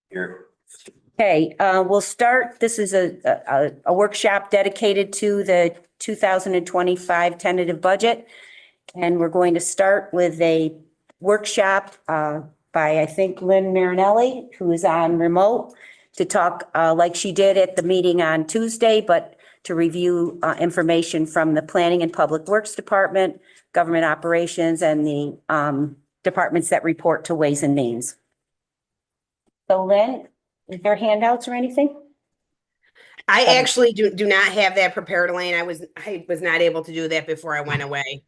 Here. Okay, we'll start. This is a workshop dedicated to the 2025 tentative budget. And we're going to start with a workshop by, I think, Lynn Marinelli, who is on remote, to talk like she did at the meeting on Tuesday, but to review information from the Planning and Public Works Department, Government Operations, and the departments that report to Ways and Means. So Lynn, is there handouts or anything? I actually do not have that prepared, Elaine. I was not able to do that before I went away.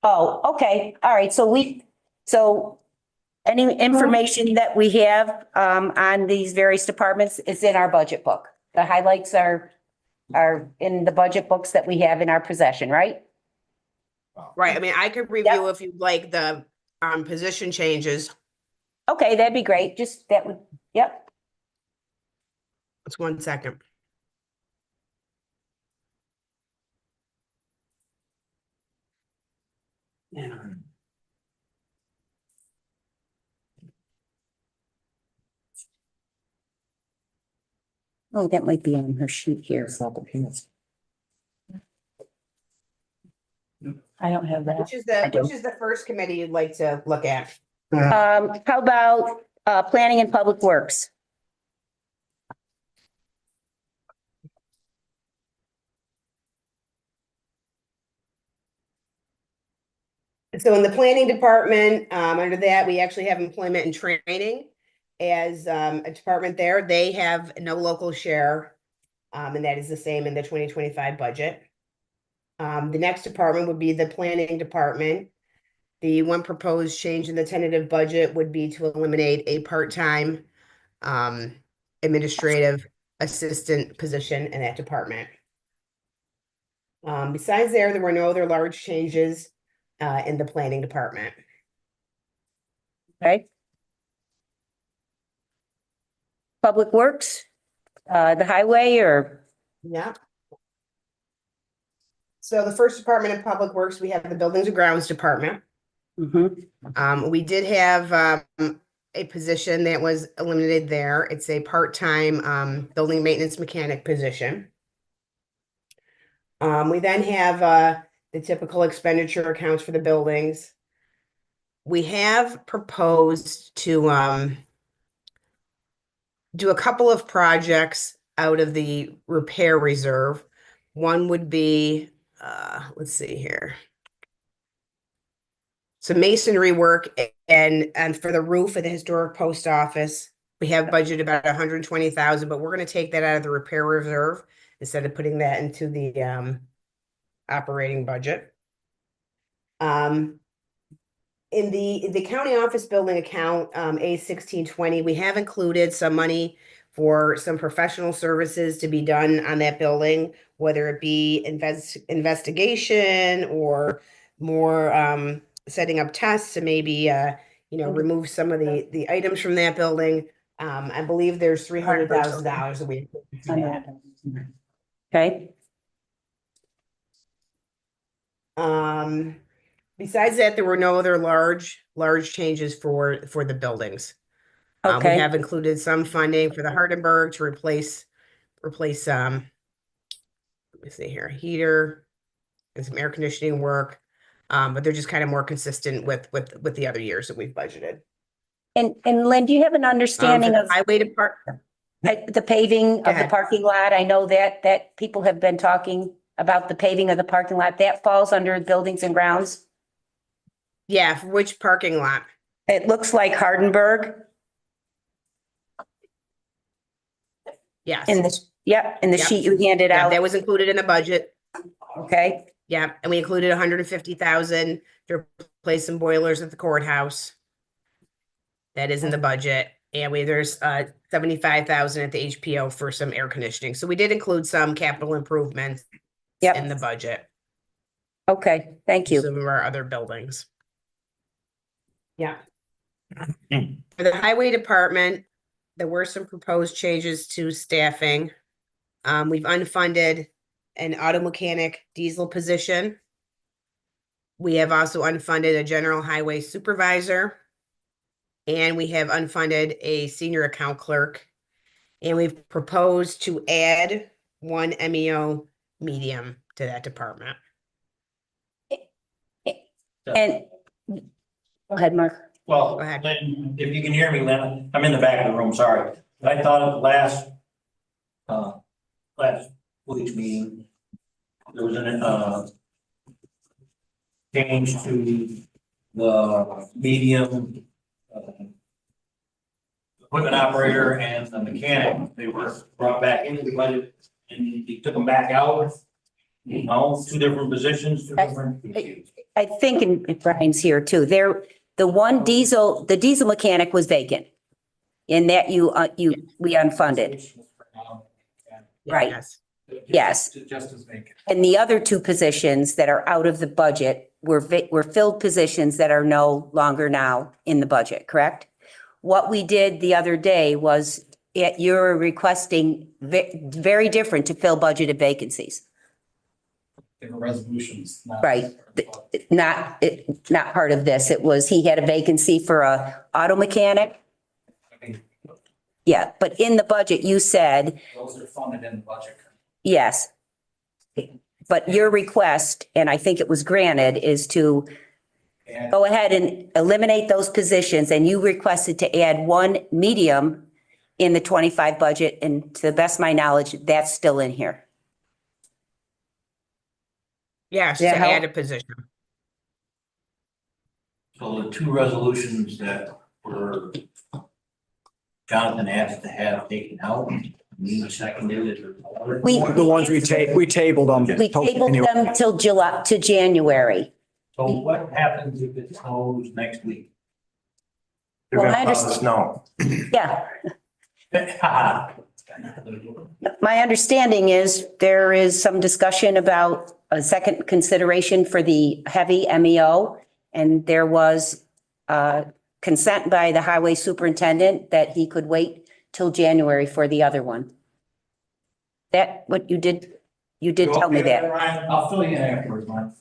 Oh, okay. All right. So any information that we have on these various departments is in our budget book. The highlights are in the budget books that we have in our possession, right? Right. I mean, I could review if you'd like the position changes. Okay, that'd be great. Just that would, yep. Just 1 second. Oh, that might be on her sheet here. It's not the peanuts. I don't have that. Which is I do. the first committee you'd like to look at? How about Planning and Public Works? So in the planning department, under that, we actually have employment and training as a department there. They have no local share, and that is the same in the 2025 budget. The next department would be the planning department. The one proposed change in the tentative budget would be to eliminate a part-time administrative assistant position in that department. Besides there were no other large changes in the planning department. Okay. Public Works, the highway or? Yeah. So the first department of Public Works, we have the Buildings and Grounds Department. We did have a position that was eliminated there. It's a part-time building maintenance mechanic position. We then have the typical expenditure accounts for the buildings. We have proposed to do a couple of projects out of the repair reserve. One would be, let's see here. Some masonry work and for the roof of the historic post office, we have budgeted about 120,000, but we're going to take that out of the repair reserve instead of putting that into the operating budget. In the county office building account, A1620, we have included some money for some professional services to be done on that building, whether it be investigation or more setting up tests to maybe remove some of the items from that building. I believe there's $300,000 that we included for that. Okay. Besides that, there were no other large changes for the buildings. Okay. We have included some funding for the Hardenberg to replace let me see here, heater and some air conditioning work. But they're just kind of more consistent with the other years that we've budgeted. And Lynn, do you have an understanding of highway department? the paving of the parking lot? I know that people have been talking about the paving of the parking lot. That falls under Buildings and Grounds. Yeah, for which parking lot? It looks like Hardenberg. Yes. In the sheet you handed out. That was included in the budget. Okay. Yeah, and we included 150,000 to replace some boilers at the courthouse. That is in the budget. And there's 75,000 at the HPO for some air conditioning. So we did include some capital improvements in the budget. Okay, thank you. Some of our other buildings. Yeah. For the highway department, there were some proposed changes to staffing. We've unfunded an auto mechanic diesel position. We have also unfunded a general highway supervisor and we have unfunded a senior account clerk. And we've proposed to add one MEO medium to that department. And, go ahead, Mark. Well, Go ahead. Lynn, if you can hear me, Lynn, I'm in the back of the room, sorry. But I thought at the last week's meeting, there was change to the medium equipment operator and the mechanic. They were brought back into the budget and you took them back out. No, two different positions, two different. I think, and Brian's here too, the diesel mechanic was vacant. In that we unfunded, right? Yes. Just as vacant. And the other two positions that are out of the budget were filled positions that are no longer now in the budget, correct? What we did the other day was, you're requesting very different to fill budgeted vacancies. There were resolutions. Right. Not part of this. It was, he had a vacancy for a auto mechanic. Yeah, but in the budget, you said, Those are funded in the budget. yes. But your request, and I think it was granted, is to go ahead and eliminate those positions, and you requested to add one medium in the 25 budget, and to the best of my knowledge, that's still in here. Yes, to Yeah, add a position. So the two resolutions that were Jonathan asked to have taken out, me seconded it. The ones we tabled them. We tabled them till January. So what happens if it snows next week? Well, I understand. No. Yeah. My understanding is there is some discussion about a second consideration for the heavy MEO. And there was consent by the highway superintendent that he could wait till January for the other one. That what you did tell me that. Ryan, I'll fill you in afterwards, Mike.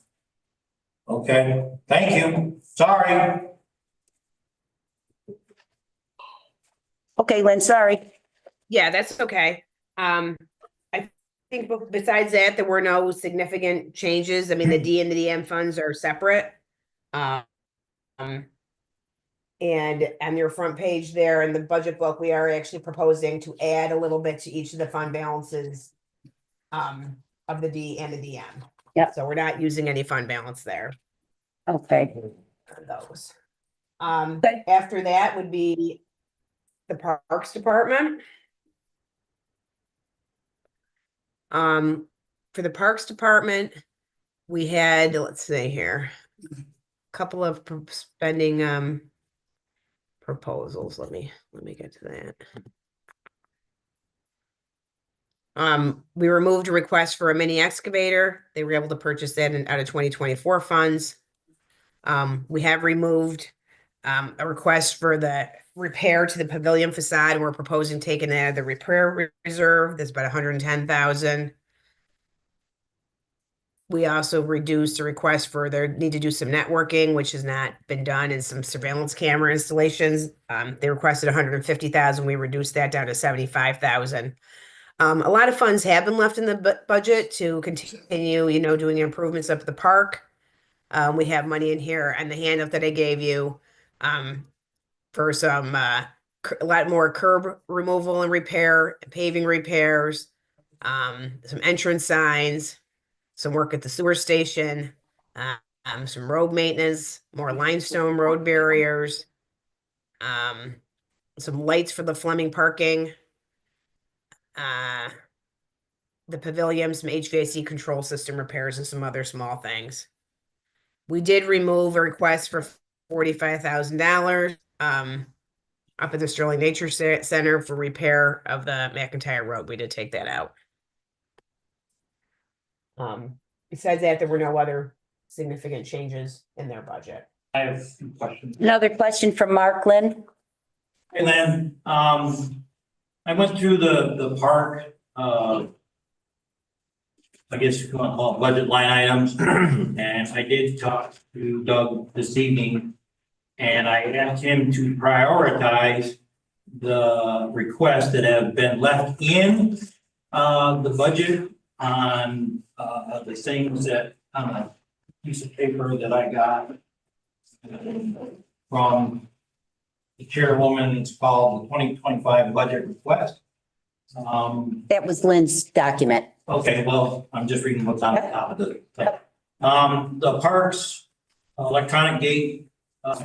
Okay, thank you. Sorry. Okay, Lynn, sorry. Yeah, that's okay. I think besides that, there were no significant changes. I mean, the D and the DM funds are separate. And on your front page there in the budget book, we are actually proposing to add a little bit to each of the fund balances of the D and the DM. Yep. So we're not using any fund balance there Okay. on those. Okay. After that would be the Parks Department. For the Parks Department, we had, let's see here, a couple of spending proposals. Let me get to that. We removed a request for a mini excavator. They were able to purchase that out of 2024 funds. We have removed a request for the repair to the pavilion facade, and we're proposing taking that out of the repair reserve. That's about 110,000. We also reduced the request for their need to do some networking, which has not been done, and some surveillance camera installations. They requested 150,000. We reduced that down to 75,000. A lot of funds have been left in the budget to continue, doing improvements up at the park. We have money in here and the handout that I gave you for some a lot more curb removal and repair, paving repairs, some entrance signs, some work at the sewer station, some road maintenance, more limestone road barriers, some lights for the Fleming parking, the pavilion, some HVAC control system repairs, and some other small things. We did remove a request for $45,000 up at the Sterling Nature Center for repair of the McIntyre Road. We did take that out. Besides that, there were no other significant changes in their budget. I have a few questions. Another question from Mark, Lynn. And then, I went through the park, I guess you want to call it budget line items. And I did talk to Doug this evening. And I asked him to prioritize the requests that have been left in the budget on the things that, on a piece of paper that I got from the chairwoman. It's called the 2025 budget request. That was Lynn's document. Okay, well, I'm just reading what's on the top of the thing. The parks, electronic gate,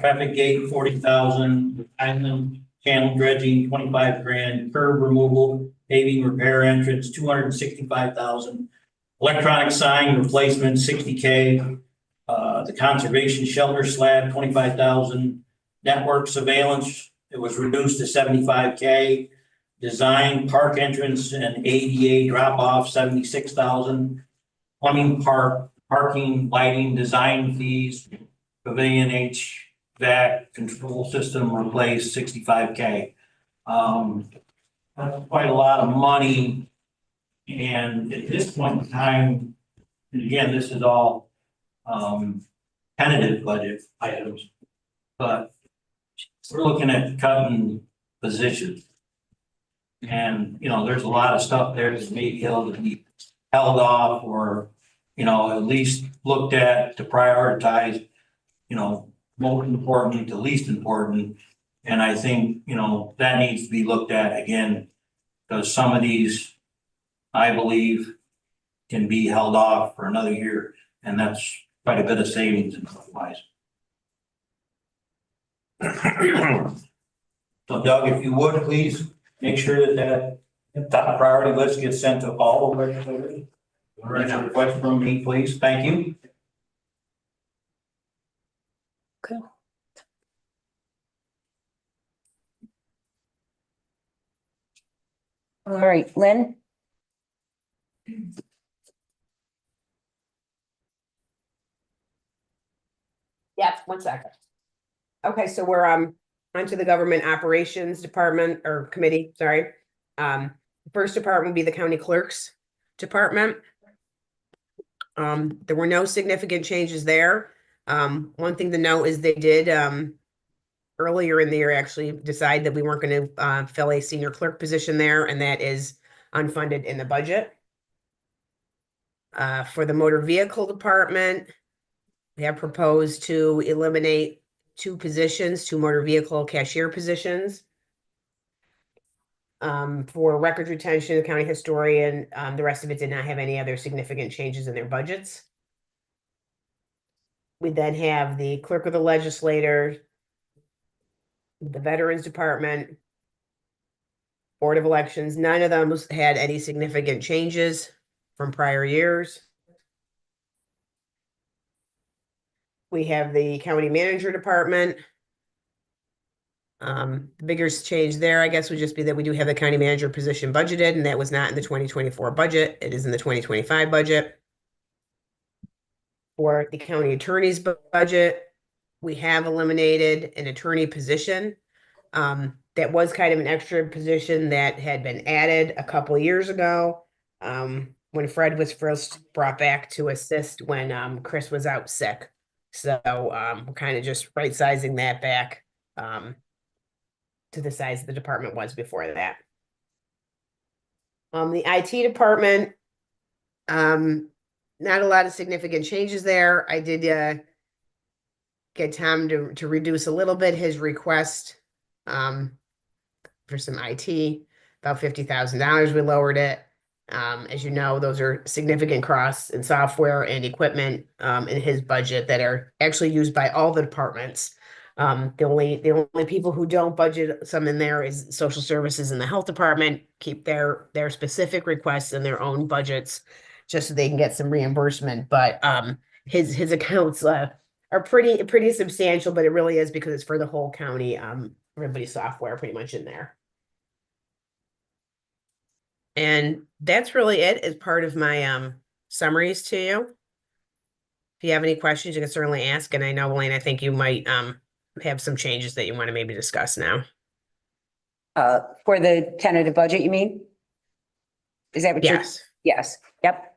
traffic gate, 40,000, island channel dredging, 25 grand, curb removal, paving repair entrance, 265,000. Electronic sign replacement, 60K. The conservation shelter slab, 25,000. Network surveillance, it was reduced to 75K. Design, park entrance and ADA drop off, 76,000. Plumbing, parking, lighting, design fees, pavilion HVAC control system replaced, 65K. That's quite a lot of money. And at this point in time, and again, this is all tentative budget items, but we're looking at cutting positions. And, you know, there's a lot of stuff there that may be held off or, you know, at least looked at to prioritize, you know, most important to least important. And I think, you know, that needs to be looked at again, because some of these, I believe, can be held off for another year, and that's quite a bit of savings and otherwise. So Doug, if you would, please make sure that top priority list gets sent to all the legislators. Right now, request from me, please. Thank you. Okay. All right, Lynn? Yeah, 1 second. Okay, so we're onto the government operations department or committee, sorry. The first department would be the county clerk's department. There were no significant changes there. One thing to note is they did earlier in the year actually decide that we weren't going to fill a senior clerk position there, and that is unfunded in the budget. For the motor vehicle department, we have proposed to eliminate 2 positions, 2 motor vehicle cashier positions. For records retention, the county historian, the rest of it did not have any other significant changes in their budgets. We then have the clerk of the legislator, the veterans department, board of elections. None of them had any significant changes from prior years. We have the county manager department. The biggest change there, I guess, would just be that we do have the county manager position budgeted, and that was not in the 2024 budget. It is in the 2025 budget. For the county attorney's budget, we have eliminated an attorney position. That was kind of an extra position that had been added a couple of years ago, when Fred was first brought back to assist when Chris was out sick. So we're kind of just right sizing that back to the size the department was before that. The IT department, not a lot of significant changes there. I did get Tom to reduce a little bit his request for some IT, about $50,000. We lowered it. As you know, those are significant costs in software and equipment in his budget that are actually used by all the departments. The only people who don't budget some in there is social services and the health department. Keep their specific requests in their own budgets just so they can get some reimbursement. But his accounts are pretty substantial, but it really is because it's for the whole county. Everybody's software pretty much in there. And that's really it as part of my summaries to you. If you have any questions, you can certainly ask. And I know, Elaine, I think you might have some changes that you want to maybe discuss now. For the tentative budget, you mean? Is that what you're? Yes. Yes, yep.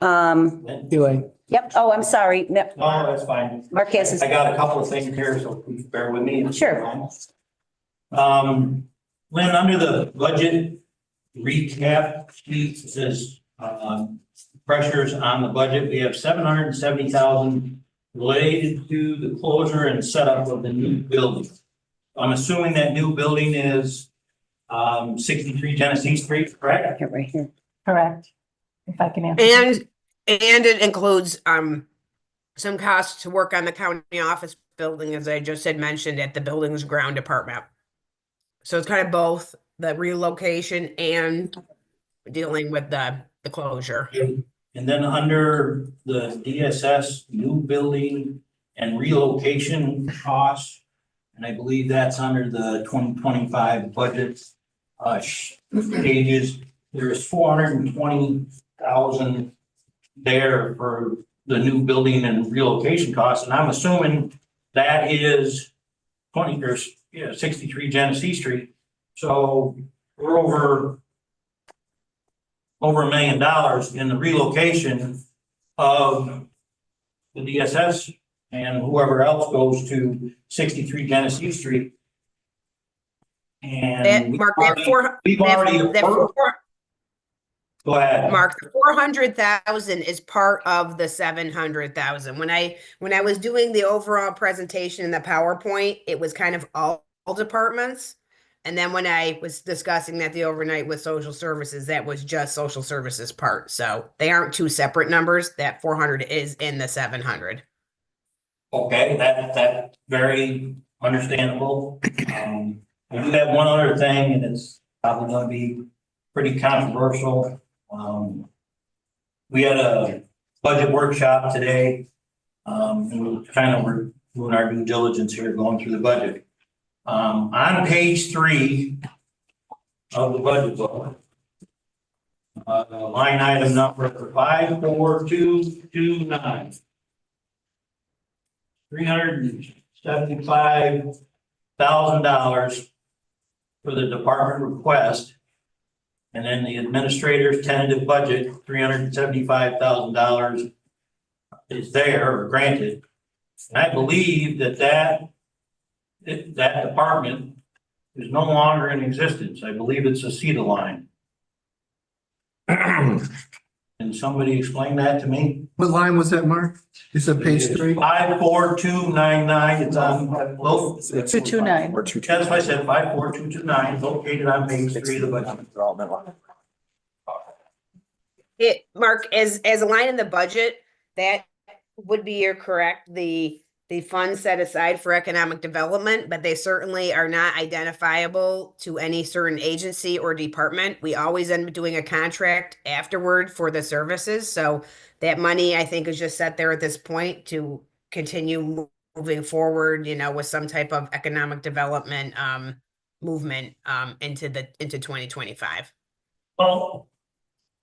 Elaine. Yep, oh, I'm sorry. No, No, that's fine. Marquez is, I got a couple of things here, so please bear with me. Sure. Lynn, under the budget recap sheet, it says, pressures on the budget, we have 770,000 related to the closure and setup of the new building. I'm assuming that new building is, 63 Genesee Street, correct? right here. Correct. If I can answer. And it includes some costs to work on the county office building, as I just had mentioned, at the buildings ground department. So it's kind of both the relocation and dealing with the closure. And then under the DSS, new building and relocation costs, and I believe that's under the 2025 budget pages, there's 420,000 there for the new building and relocation costs, and I'm assuming that is 63 Genesee Street. So we're over $1 million in the relocation of the DSS and whoever else goes to 63 Genesee Street. That, And Mark, we've already approved. Go ahead. Mark, the 400,000 is part of the 700,000. When I was doing the overall presentation in the PowerPoint, it was kind of all departments. And then when I was discussing that the overnight with social services, that was just social services part. So they aren't two separate numbers. That 400 is in the 700. Okay, that's very understandable. I do have one other thing, and it's probably gonna be pretty controversial. We had a budget workshop today. And we were doing our due diligence here, going through the budget. On page 3 of the budget book, line item number 54229. $375,000 for the department request. And then the administrator's tentative budget, $375,000 is there or granted. And I believe that department is no longer in existence. I believe it's a CETA line. Can somebody explain that to me? What line was that, Mark? You said page 3? 54299, it's on, well, 229. Or two. that's what I said, 54229, located on page 3 of the budget. Development line. Mark, as a line in the budget, that would be correct. The funds set aside for economic development, but they certainly are not identifiable to any certain agency or department. We always end up doing a contract afterward for the services. So that money, I think, is just set there at this point to continue moving forward, with some type of economic development movement into 2025. Well,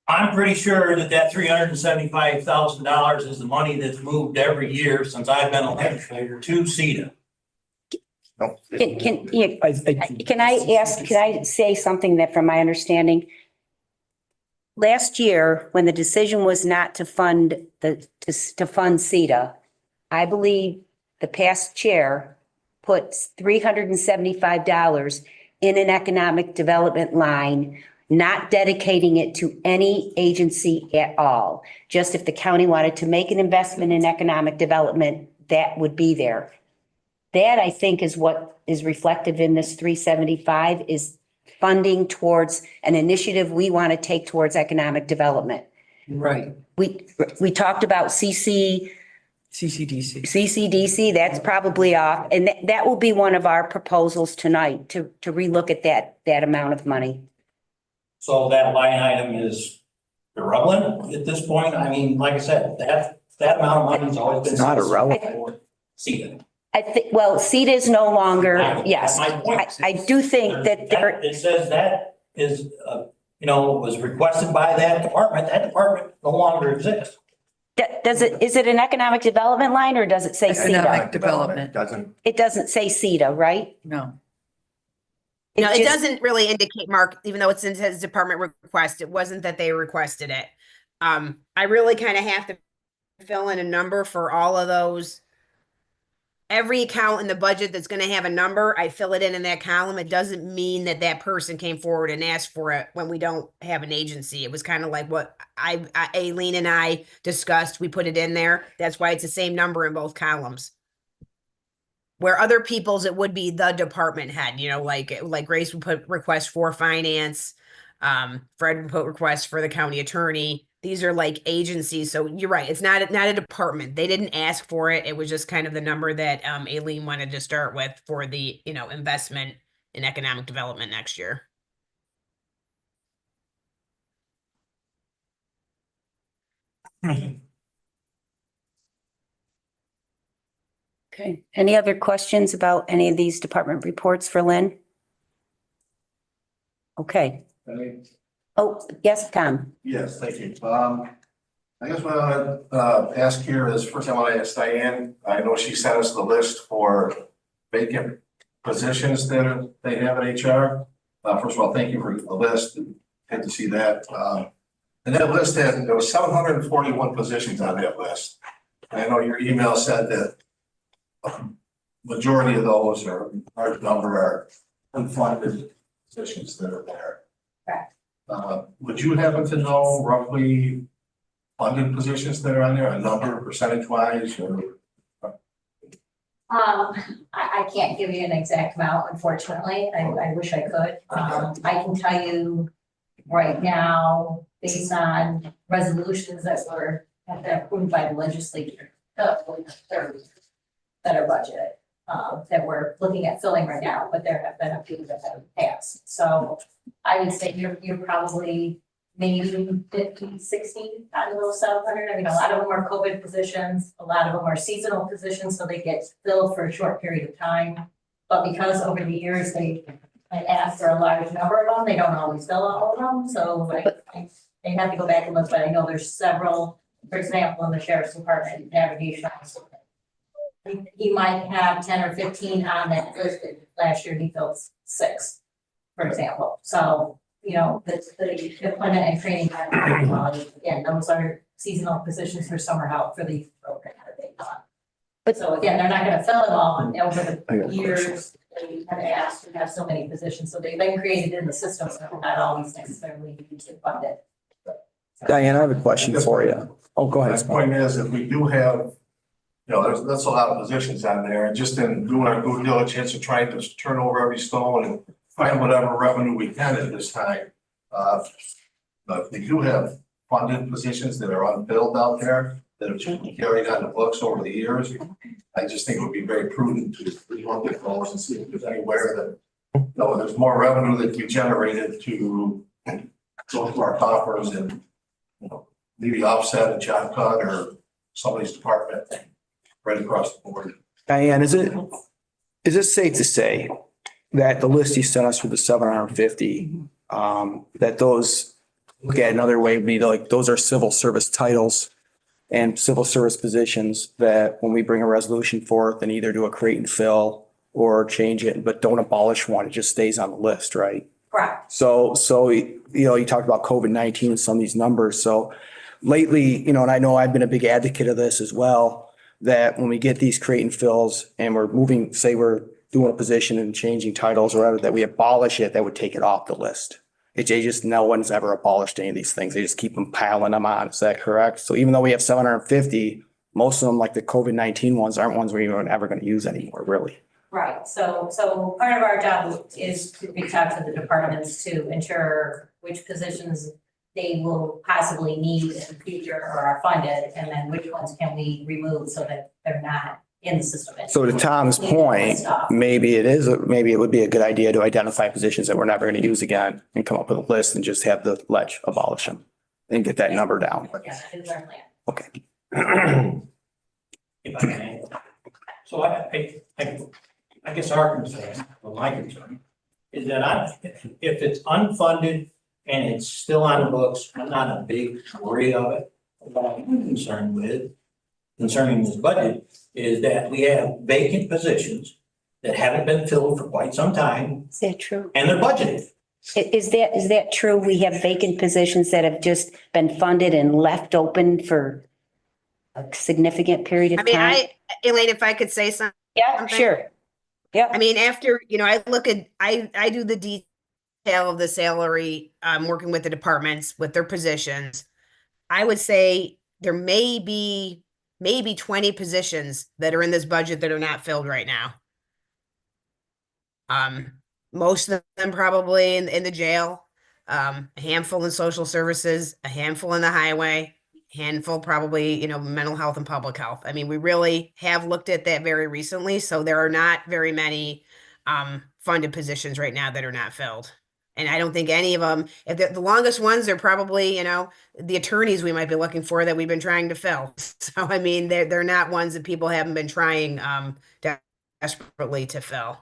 I'm pretty sure that $375,000 is the money that's moved every year since I've been a legislator to CETA. Can I say something that from my understanding? Last year, when the decision was not to fund to fund CETA, I believe the past chair put $375 in an economic development line, not dedicating it to any agency at all. Just if the county wanted to make an investment in economic development, that would be there. That, I think, is what is reflective in this 375 is funding towards an initiative we want to take towards economic development. Right, We talked about CCDC, that's probably off. And that will be one of our proposals tonight to relook at that amount of money. So that line item is irrelevant at this point. I mean, like I said, that amount of money has always been. It's not irrelevant. CETA. I think, well, CETA is no longer, yes. That's my point. I do think that there, It says that is, was requested by that department. That department no longer exists. is it an economic development line or does it say economic CETA? development, Doesn't. It doesn't say CETA, right? no. No, it just- doesn't really indicate, Mark, even though it's in his department request, it wasn't that they requested it. I really kind of have to fill in a number for all of those. Every account in the budget that's going to have a number, I fill it in that column. It doesn't mean that that person came forward and asked for it when we don't have an agency. It was kind of like what Aileen and I discussed. We put it in there. That's why it's the same number in both columns. Where other people's, it would be the department head, like Grace would put request for finance. Fred would put requests for the county attorney. These are like agencies. So you're right. It's not a department. They didn't ask for it. It was just kind of the number that Aileen wanted to start with for the, investment in economic development next year. Okay, any other questions about any of these department reports for Lynn? Okay. Oh, yes, Tom. Yes, thank you. I guess what I want to ask here is, first I want to ask Diane, I know she sent us the list for vacant positions that they have in HR. First of all, thank you for the list. Good to see that. And that list there was 741 positions on that list. And I know your email said that majority of those, or a large number, are unfunded positions that are there. Correct. Would you happen to know roughly funded positions that are on there, a number percentage wise, or? I can't give you an exact amount, unfortunately. I wish I could. I can tell you right now, based on resolutions that were approved by the legislature, that are budgeted, that we're looking at filling right now, but there have been a few that have passed. So I would say you're probably maybe 50, 60 out of those 700. I mean, a lot of them are COVID positions, a lot of them are seasonal positions, so they get filled for a short period of time. But because over the years they ask for a large number of them, they don't always fill all of them. So they have to go back and look, but I know there's several, for example, in the sheriff's department, navigation officer. He might have 10 or 15 on that list. Last year he filled 6, for example. So, the employment and training, again, those are seasonal positions for summer help for the program that they've done. But so again, they're not gonna fill it all, and over the years, they kind of asked to have so many positions, so they've been created in the system, so not always necessarily need to fund it. Diane, I have a question for you. Oh, go ahead. My point is, if we do have, that's a lot of positions on there, and just in doing our due diligence and trying to turn over every stone and find whatever revenue we can at this time. But we do have funded positions that are unfilled out there that have just been carried on the books over the years. I just think it would be very prudent to look at those and see if there's anywhere that, there's more revenue that we generated to go to our coffers and, maybe offset a job cut or somebody's department right across the board. Diane, is it safe to say that the list you sent us for the 750, that those, look at another way, would be like, those are civil service titles and civil service positions that when we bring a resolution forth and either do a create and fill or change it, but don't abolish one, it just stays on the list, right? Correct. So, you talked about COVID-19 and some of these numbers. So lately, and I know I've been a big advocate of this as well, that when we get these create and fills and we're moving, say we're doing a position and changing titles or whatever, that we abolish it, that would take it off the list. No one's ever abolished any of these things. They just keep them piling them on. Is that correct? So even though we have 750, most of them, like the COVID-19 ones, aren't ones we're ever going to use anymore, really. Right. So part of our job is to reach out to the departments to ensure which positions they will possibly need in the future or are funded, and then which ones can we remove so that they're not in the system. So to Tom's point, maybe it would be a good idea to identify positions that we're never going to use again and come up with a list and just have the ledge abolish them and get that number down. Yeah, that is our plan. Okay. If I may. So I guess our concern, or my concern, is that if it's unfunded and it's still on the books, I'm not a big worry of it. What I'm concerning this budget is that we have vacant positions that haven't been filled for quite some time, Is that true? and they're budgeted. Is that true? We have vacant positions that have just been funded and left open for a significant period I of mean, time? Elaine, if I could say something. Yeah, sure. Yeah. I mean, after, I look at, I do the detail of the salary, working with the departments, with their positions. I would say there may be maybe 20 positions that are in this budget that are not filled right now. Most of them probably in the jail, a handful in social services, a handful in the highway, handful probably, mental health and public health. I mean, we really have looked at that very recently, so there are not very many funded positions right now that are not filled. And I don't think any of them, if the longest ones are probably, the attorneys we might be looking for that we've been trying to fill. So I mean, they're not ones that people haven't been trying desperately to fill.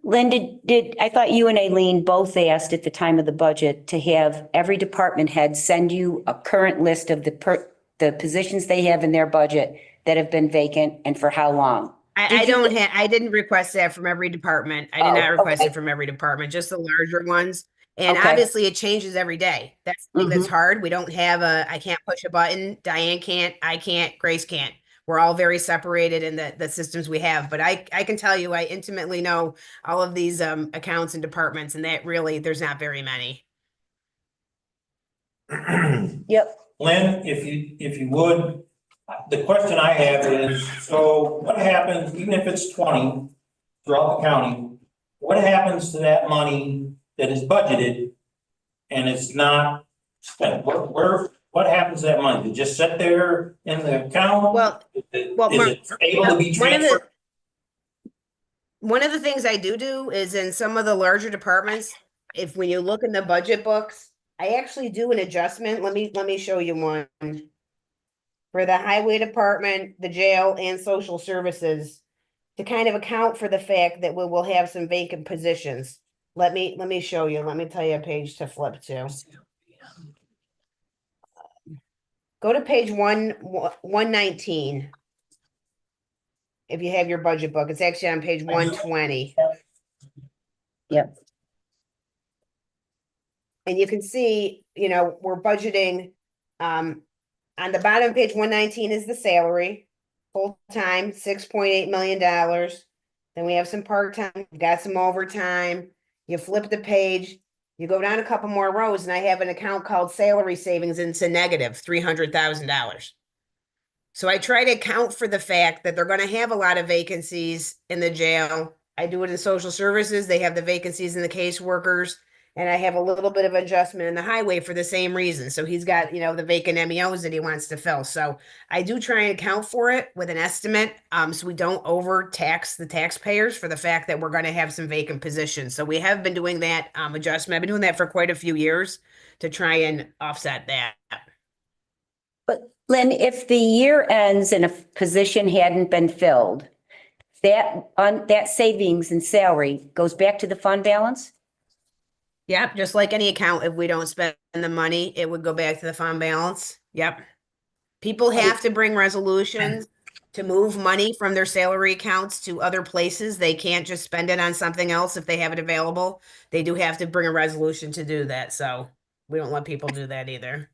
Lynn, I thought you and Aileen both asked at the time of the budget to have every department head send you a current list of the positions they have in their budget that have been vacant and for how long. I didn't request that from every department. I did Oh, not request okay. it from every department, just the larger ones. And Okay. obviously it changes every day. That's the thing that's Mhm. hard. We don't have I can't push a button. Diane can't, I can't, Grace can't. We're all very separated in the systems we have, but I can tell you, I intimately know all of these accounts and departments, and that really, there's not very many. Yep. Lynn, if you would, the question I have is, so what happens, even if it's 20 throughout the county, what happens to that money that is budgeted and it's not spent? What happens to that money? Does it just sit there in the account? Well, Is Mark, it able to be one of the- transferred? One of the things I do is in some of the larger departments, when you look in the budget books, I actually do an adjustment. Let me show you one. For the highway department, the jail and social services, to kind of account for the fact that we will have some vacant positions. Let me show you. Let me tell you a page to flip to. Go to page 119. If you have your budget book, it's actually on page 120. Yep. And you can see, we're budgeting, on the bottom of page 119 is the salary, full-time, $6.8 million. Then we have some part-time, we've got some overtime. You flip the page, you go down a couple more rows, and I have an account called salary savings, and it's a negative $300,000. So I try to account for the fact that they're going to have a lot of vacancies in the jail. I do it in social services. They have the vacancies in the caseworkers, and I have a little bit of adjustment in the highway for the same reason. So he's got, the vacant MEOs that he wants to fill. So I do try and account for it with an estimate, so we don't overtax the taxpayers for the fact that we're going to have some vacant positions. So we have been doing that adjustment. I've been doing that for quite a few years to try and offset that. But Lynn, if the year ends and a position hadn't been filled, that savings and salary goes back to the fund balance? Yep, just like any account, if we don't spend the money, it would go back to the fund balance. Yep. People have to bring resolutions to move money from their salary accounts to other places. They can't just spend it on something else if they have it available. They do have to bring a resolution to do that. So we don't let people do that either.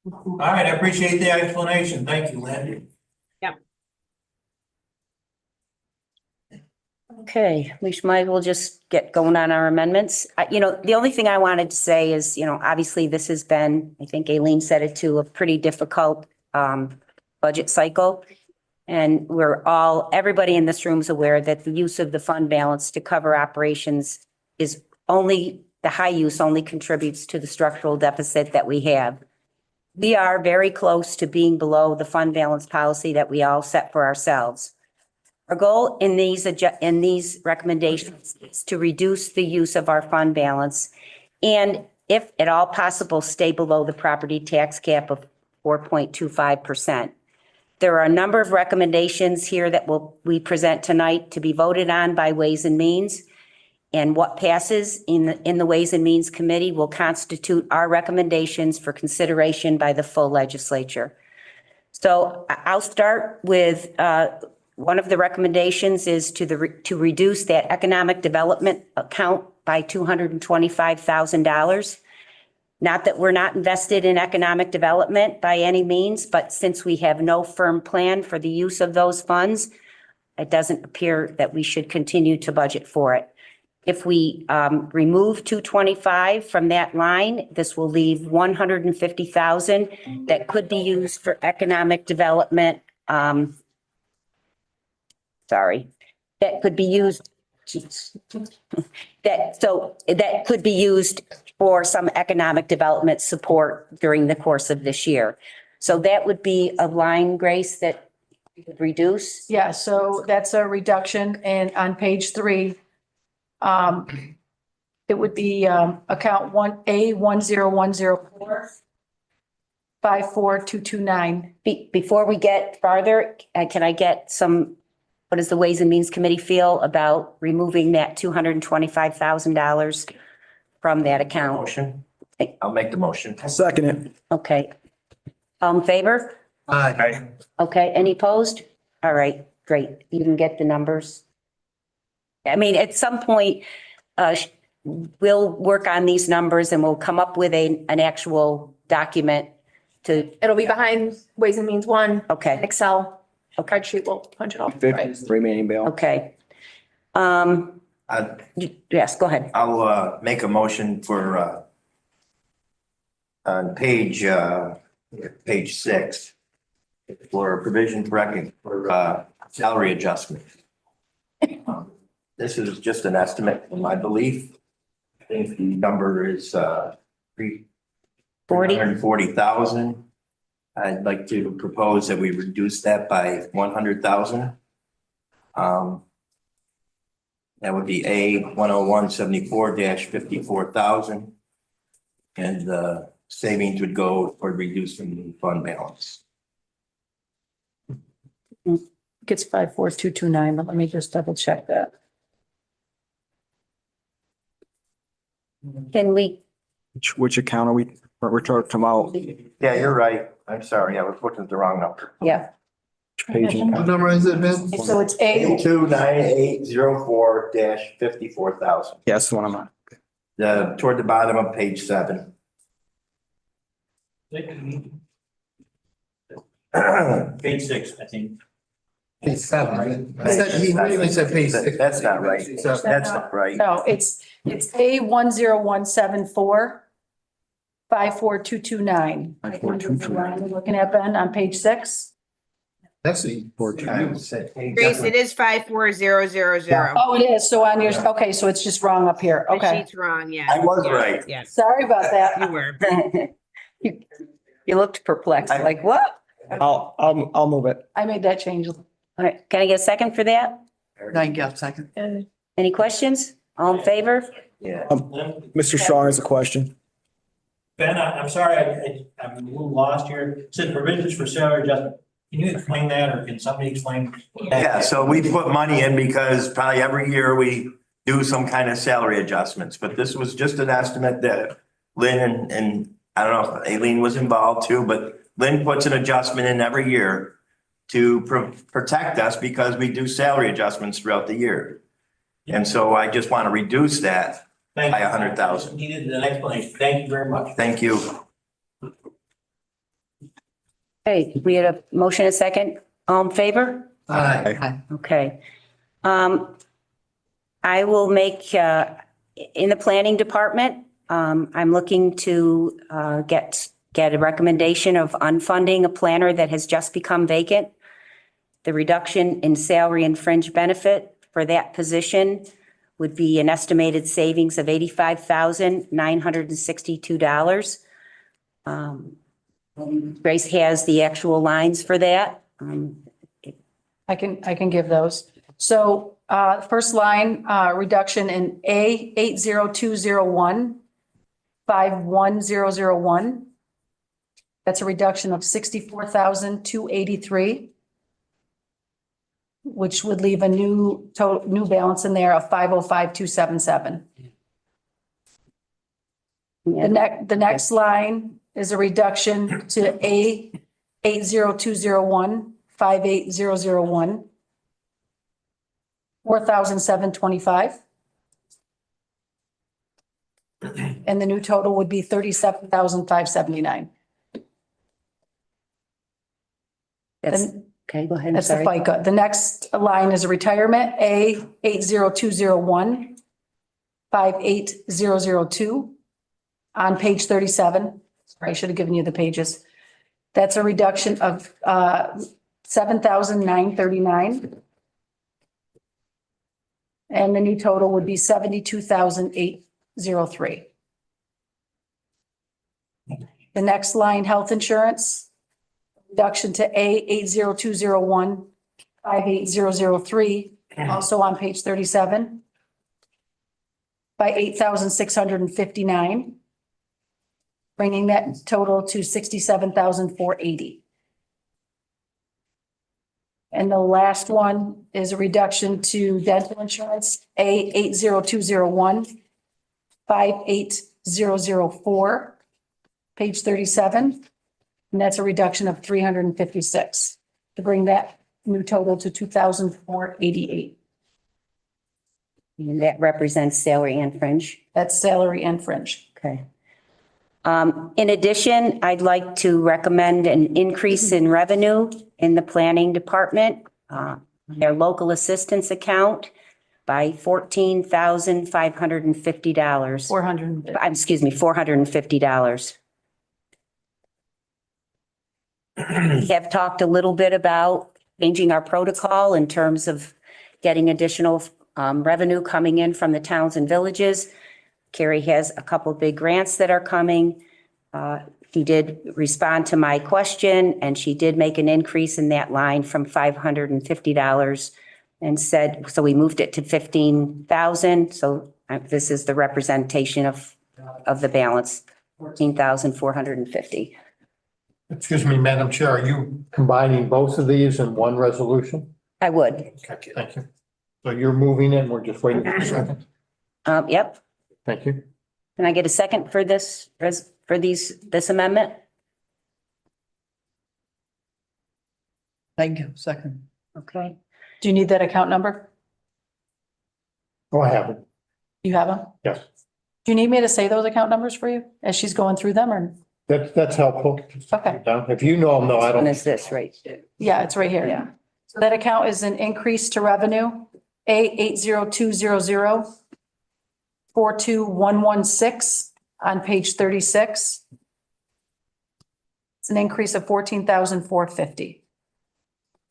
All right, I appreciate the explanation. Thank you, Lynn. Okay, we might as well just get going on our amendments. The only thing I wanted to say is, obviously this has been, I think Aileen said it too, a pretty difficult budget cycle. And everybody in this room is aware that the use of the fund balance to cover operations is the high use only contributes to the structural deficit that we have. We are very close to being below the fund balance policy that we all set for ourselves. Our goal in these recommendations is to reduce the use of our fund balance and, if at all possible, stay below the property tax cap of 4.25%. There are a number of recommendations here that we present tonight to be voted on by Ways and Means. And what passes in the Ways and Means Committee will constitute our recommendations for consideration by the full legislature. So I'll start with one of the recommendations is to reduce that economic development account by $225,000. Not that we're not invested in economic development by any means, but since we have no firm plan for the use of those funds, it doesn't appear that we should continue to budget for it. If we remove 225 from that line, this will leave 150,000 that could be used for economic development. That could be used. That could be used for some economic development support during the course of this year. So that would be a line, Grace, that we could reduce. Yeah, so that's a reduction and on page 3, it would be, account 1004 54229. Before we get farther, can I get what does the Ways and Means Committee feel about removing that $225,000 from that account? Motion. I'll make the motion. I'll second it. Okay. All in favor? Aye. Okay, any opposed? All right, great. You can get the numbers. I mean, at some point, we'll work on these numbers and we'll come up with an actual document to, It'll be behind Ways and Means 1, okay, Excel, spreadsheet, we'll punch it all. Remaining bill. okay. Yes, go ahead. I'll make a motion for on page 6 for provision for salary adjustment. This is just an estimate from my belief. I think the number is 340,000. I'd like to propose that we reduce that by 100,000. That would be A 10174-54,000. And the savings would go for reducing the fund balance. It's 54229, but let me just double check that. Can we, Which account are we're talking about? Yeah, you're right. I'm sorry. I was looking at the wrong number. yeah, Which page? What number is it, Ben? So it's A A, 29804-54,000. Yeah, that's the one I'm on. Toward the bottom of page 7. Page 6, I think. Page 7. I said, he really said page 6. That's not right. So- That's not right. no, it's A 10174 54229. 54229. Looking at Ben on page 6. That's the. Grace, it is 54000. Oh, it is. So on your, okay, so it's just wrong up here. The Okay. sheet's wrong, yeah. I was right. Yes, Sorry about that. you were. you looked perplexed, like what? I'll move it. I made that change. All right, can I get a second for that? Second. Any questions? All in favor? Yeah. Mr. Strong has a question. Ben, I'm sorry, I'm a little lost here. It said provisions for salary adjustment. Can you explain that, or can somebody explain? Yeah, so we put money in because probably every year we do some kind of salary adjustments, but this was just an estimate that Lynn and I don't know if Aileen was involved too, but Lynn puts an adjustment in every year to protect us because we do salary adjustments throughout the year. And so I just want to reduce that Thank by you. 100,000. Needed an explanation. Thank you very much. Thank you. Okay, we had a motion, a second. All in favor? Aye. Okay. I will make, in the planning department, I'm looking to get a recommendation of unfunding a planner that has just become vacant. The reduction in salary and fringe benefit for that position would be an estimated savings of $85,962. Grace has the actual lines for that. I can give those. So first line, reduction in A 80201 51001. That's a reduction of 64,283, which would leave a new balance in there of 505,277. The next line is a reduction to A 80201 58001. 4,725. And the new total would be 37,579. That's, Then okay, go ahead, I'm that's the sorry. FICA. The next line is a retirement, A 80201, 58002 on page 37. Sorry, I should have given you the pages. That's a reduction of 7,939. And the new total would be 72,803. The next line, health insurance, reduction to A 80201, 58003, also on page 37, by 8,659, bringing that total to 67,480. And the last one is a reduction to dental insurance, A 80201, 58004, page 37. And that's a reduction of 356 to bring that new total to 2,488. And that represents salary and fringe. That's salary and fringe. Okay. In addition, I'd like to recommend an increase in revenue in the planning department, their local assistance account by $14,550. 400. Excuse me, $450. We have talked a little bit about changing our protocol in terms of getting additional revenue coming in from the towns and villages. Carrie has a couple of big grants that are coming. She did respond to my question and she did make an increase in that line from $550 and said, so we moved it to 15,000. So this is the representation of the balance, 14,450. Excuse me, Madam Chair, are you combining both of these in one resolution? I would. Okay, thank you. So you're moving in, we're just waiting for a second. Yep. Thank you. Can I get a second for this, this amendment? Thank you. Second. Okay. Do you need that account number? Oh, I have it. You have them? Yes, Do you need me to say those account numbers for you as she's going through them or? that's helpful. Okay. If you know them, no, I One don't. is this, right? Yeah, it's right here. Yeah. So that account is an increase to revenue, A 80200, 42116 on page 36. It's an increase of 14,450.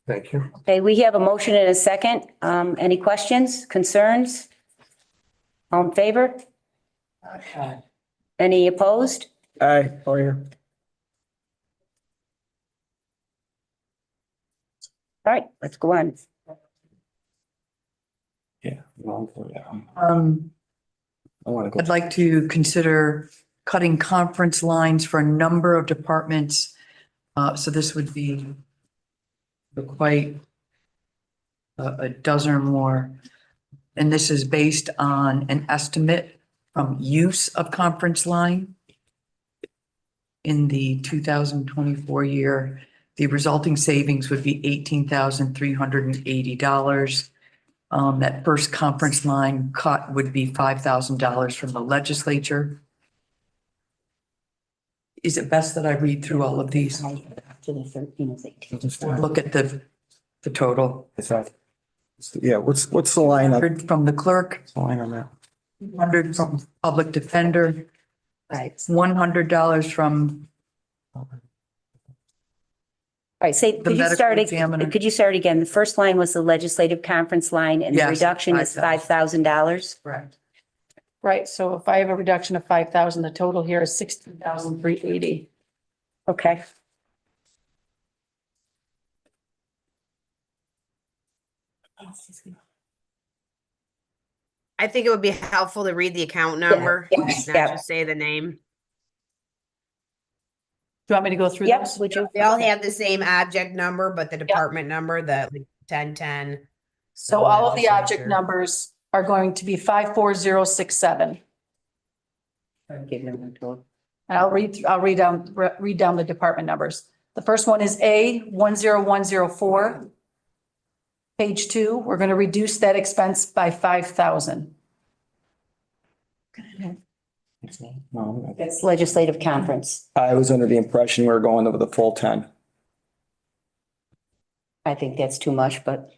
Thank you. Okay, we have a motion and a second. Any questions, concerns? All in favor? Any opposed? Aye, oh, yeah. All right, let's go on. Yeah. I want to go. I'd like to consider cutting conference lines for a number of departments. So this would be quite a dozen or more. And this is based on an estimate from use of conference line in the 2024 year. The resulting savings would be $18,380. That first conference line cut would be $5,000 from the legislature. Is it best that I read through all of these? To the 13 is 18. Look at the total. Is that, yeah, what's the line up? 100 from the clerk, The line on that? 100 from public defender, Right. $100 from All right, say, the could you medical start, examiner. could you start again? The first line was the legislative conference line and the Yes, reduction is $5,000. $5,000. Correct. Right, so if I have a reduction of 5,000, the total here is 16,380. Okay. I think it would be helpful to read the account number, yeah, not yeah. just say the name. Do you want me to go through Yep, those? would you? They all have the same object number, but the department number, the 1010. So all of the object Legislature. numbers are going to be 54067. Give them a total. And I'll read down the department numbers. The first one is A 10104, Page 2, we're going to reduce that expense by 5,000. No, That's legislative conference. I was under the impression we were going over the full 10. I think that's too much, but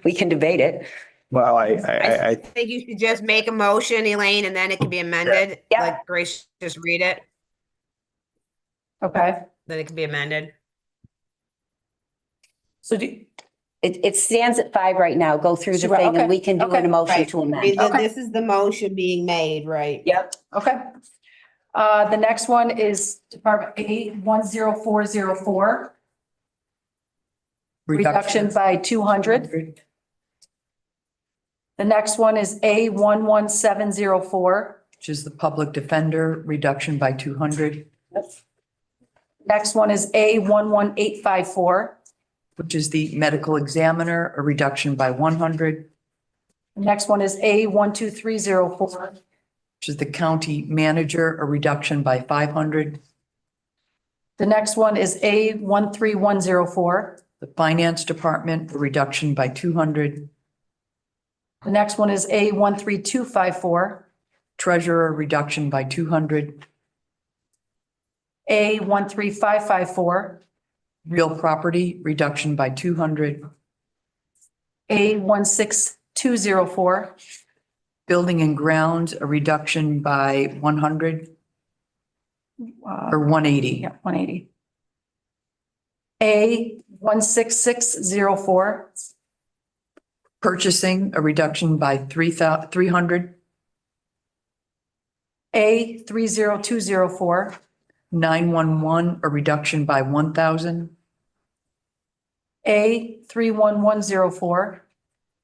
we can debate it. Well, I I think you should just make a motion, Elaine, and then it can be amended. Yeah. Like Grace, just read it, Okay, then it can be amended. so do, It stands at 5 right now. Go through the thing and we can do Okay, an motion right. to I amend. mean, Okay. this is the motion being made, right? Yep. okay. The next one is Department A 10404, reduction by 200. The next one is A 11704. which is the public defender, reduction by 200, Next one is A 11854. which is the medical examiner, a reduction by 100, The next one is A 12304. which is the county manager, a reduction by 500, The next one is A 13104. the finance department, a reduction by 200, The next one is A 13254. treasurer, reduction by 200, A 13554. real property, reduction by 200, A 16204. building and grounds, a reduction by 100 or 180. Yeah, 180. A 16604. Purchasing, a reduction by 300, A 30204. 911, a reduction by 1,000, A 31104.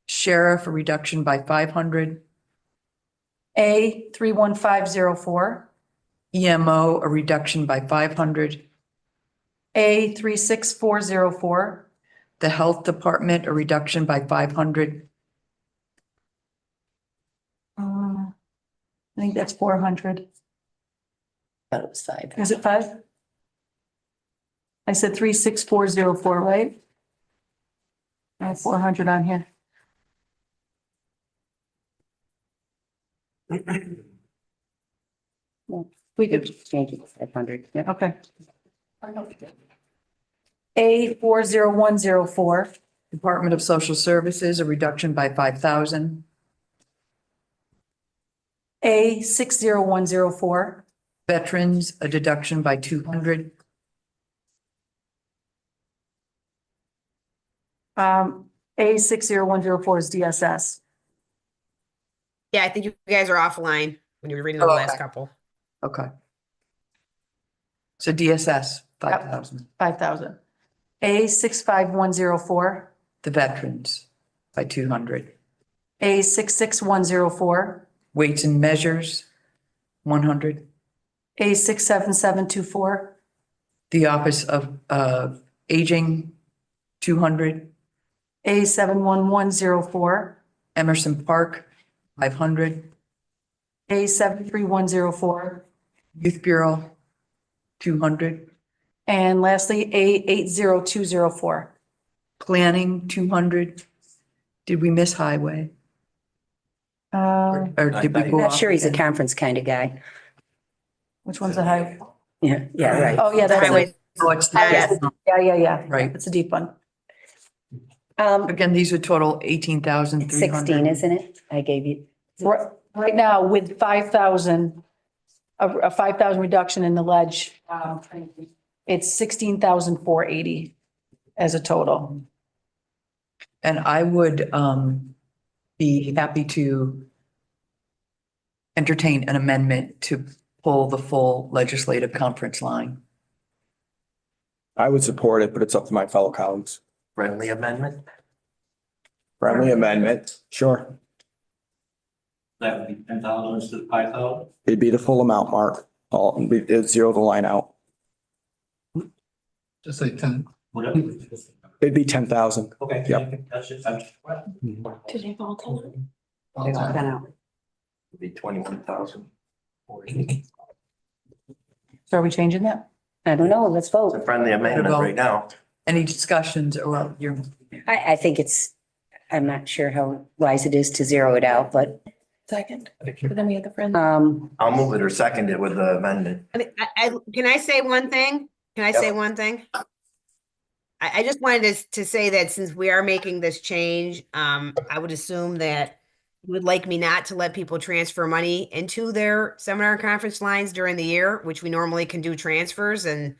sheriff, a reduction by 500, A 31504. EMO, a reduction by 500, A 36404. the health department, a reduction by 500, I think that's 400. Thought it was 5. Is it 5? I said 36404, right? I have 400 on here. We could, Change it to 500. Yeah. okay. A 40104. Department of Social Services, a reduction by 5,000, A 60104. veterans, a deduction by 200, A 60104 is DSS. Yeah, I think you guys are offline when you were reading the Oh, last okay. couple. okay. So DSS, 5,000, 5,000. A 65104. the veterans by 200, A 66104. weights and measures, 100, A 67724. the Office of Aging, 200, A 71104. Emerson Park, 500, A 73104. Youth Bureau, 200, And lastly, A 80204. planning, 200. Did we miss highway? Or did we I'm go not off sure he's a again? conference kind of guy. Which one's the high? Yeah, yeah, right. Oh, yeah, that's Highway, it. Oh, it's, Yes. Yeah. Right. It's a deep one. Again, these would total 18,300. 16, isn't it? I gave you. Right now, with 5,000, a 5,000 reduction in the ledge, it's 16,480 as a total. And I would be happy to entertain an amendment to pull the full legislative conference line. I would support it, but it's up to my fellow colleagues. Friendly amendment? Friendly amendment, sure. That would be 10,000 instead of 5,000. It'd be the full amount, Mark. It'd zero the line out. Just say 10. Whatever. It'd be 10,000. Okay. Yep. That's just, I'm just. Did they all tell them? Be 21,000. So are we changing that? I don't know. Let's It's a vote. friendly amendment right now. Any discussions or you're, I think it's I'm not sure how wise it is to zero it out, but, Second, but then we had the friend. I'll move it or second it with the amendment. Can I say one thing? Can I say Yep. one thing? I just wanted to say that since we are making this change, I would assume that you would like me not to let people transfer money into their seminar and conference lines during the year, which we normally can do transfers, and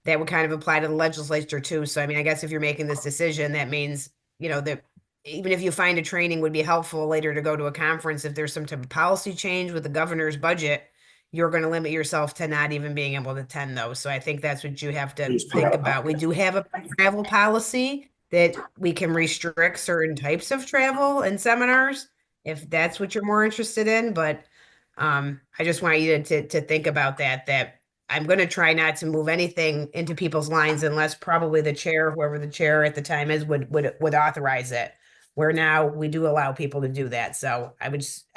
that would kind of apply to the legislature too. So I mean, I guess if you're making this decision, that means, that even if you find a training would be helpful later to go to a conference, if there's some type of policy change with the governor's budget, you're going to limit yourself to not even being able to attend those. So I think that's what you have to think about. We do have a travel policy that we can restrict certain types of travel and seminars if that's what you're more interested in. But I just want you to think about that I'm going to try not to move anything into people's lines unless probably the chair, whoever the chair at the time is, would authorize it. Where now we do allow people to do that. So I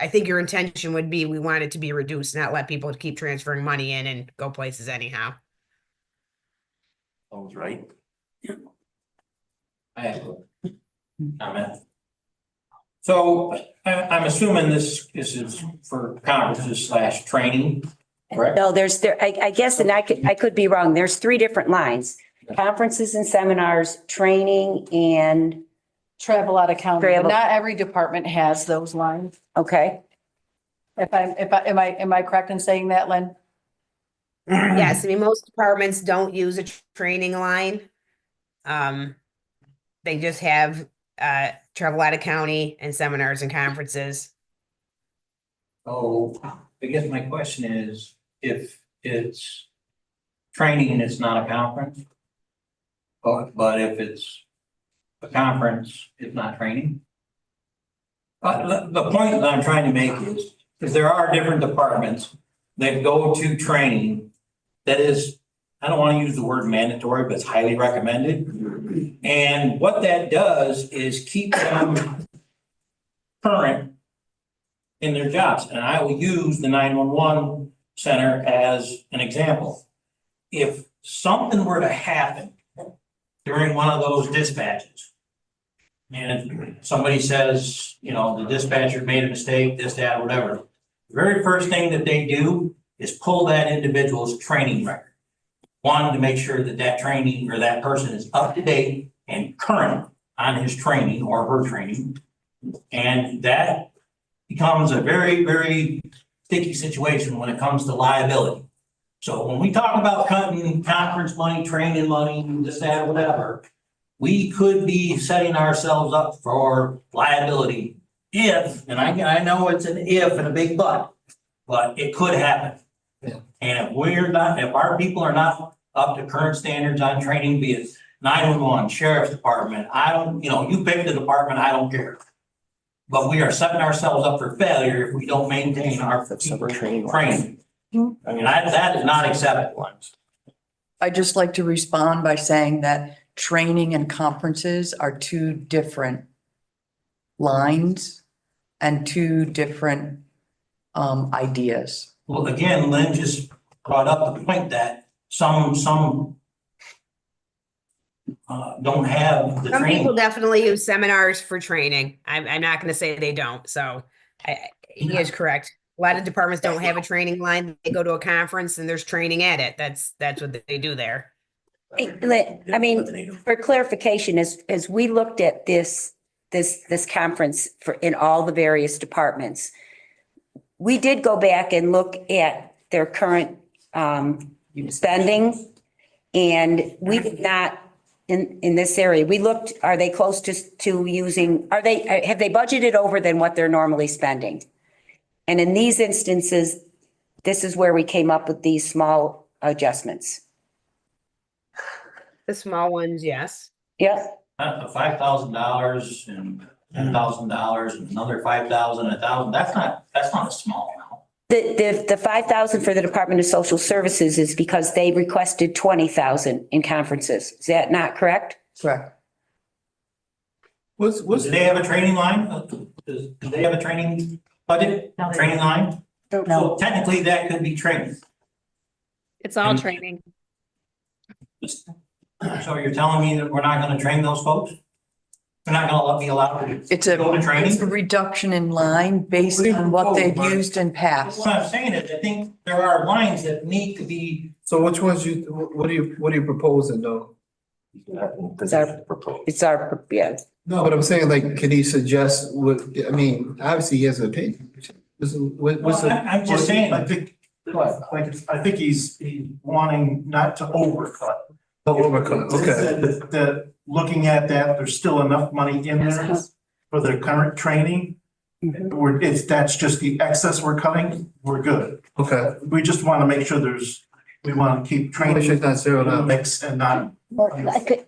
think your intention would be, we want it to be reduced, not let people keep transferring money in and go places anyhow. Sounds right. I have a comment. So I'm assuming this is for conferences / training, correct? no, I guess, and I could be wrong. There's three different lines. Conferences and seminars, training, and, Travel out of county, but Travel. not every department has those lines. okay, Am I correct in saying that, Lynn? Yes, I mean, most departments don't use a training line. They just have travel out of county and seminars and conferences. So I guess my question is, if it's training and it's not a conference, but if it's a conference, it's not training. The point that I'm trying to make is there are different departments that go to training that is, I don't want to use the word mandatory, but it's highly recommended. And what that does is keep them current in their jobs. And I will use the 911 center as an example. If something were to happen during one of those dispatches, and somebody says, the dispatcher made a mistake, this, that, whatever, the very first thing that they do is pull that individual's training record. One, to make sure that training or that person is up to date and current on his training or her training. And that becomes a very, very sticky situation when it comes to liability. So when we talk about cutting conference money, training money, this, that, whatever, we could be setting ourselves up for liability if, and I know it's an if and a big but it could happen. Yeah. And if our people are not up to current standards on training, be it 911, sheriff's department, you pick the department, I don't care. But we are setting ourselves up for failure if we don't maintain our Separate training. training. I mean, that is not acceptable. I'd just like to respond by saying that training and conferences are two different lines and two different ideas. Well, again, Lynn just brought up the point that some don't have the Some people training. definitely use seminars for training. I'm not going to say they don't. So he is correct. A lot of departments don't have a training line. They go to a conference and there's training at it. That's what they do there. I mean, for clarification, as we looked at this conference in all the various departments, we did go back and look at their current spending, and we did not in this area. We looked, are they close to using, have they budgeted over than what they're normally spending? And in these instances, this is where we came up with these small adjustments. The small ones, yes. Yep. $5,000 and $10,000 and another 5,000, 1,000. That's not a small amount. The 5,000 for the Department of Social Services is because they requested 20,000 in conferences. Is that not correct? Correct. Do they have a training line? Do they have a training budget, No, they training line? No. So technically that could be training. It's all training. So you're telling me that we're not gonna train those folks? They're not gonna be allowed to It's a, go to it's a training? reduction in line based on what they've used in past. What I'm saying is, I think there are lines that need to be, So which ones what are you proposing though? It's our, yeah. No, but I'm saying like, can he suggest what, I mean, obviously he has an opinion. What's the? I'm just saying, I think, I think he's wanting not to overcut. The overcut, okay. That looking at that, there's still enough money in there for the current training. If that's just the excess we're cutting, we're good. Okay. We just want to make sure we want to keep I training should not zero in the out. mix and not. I could,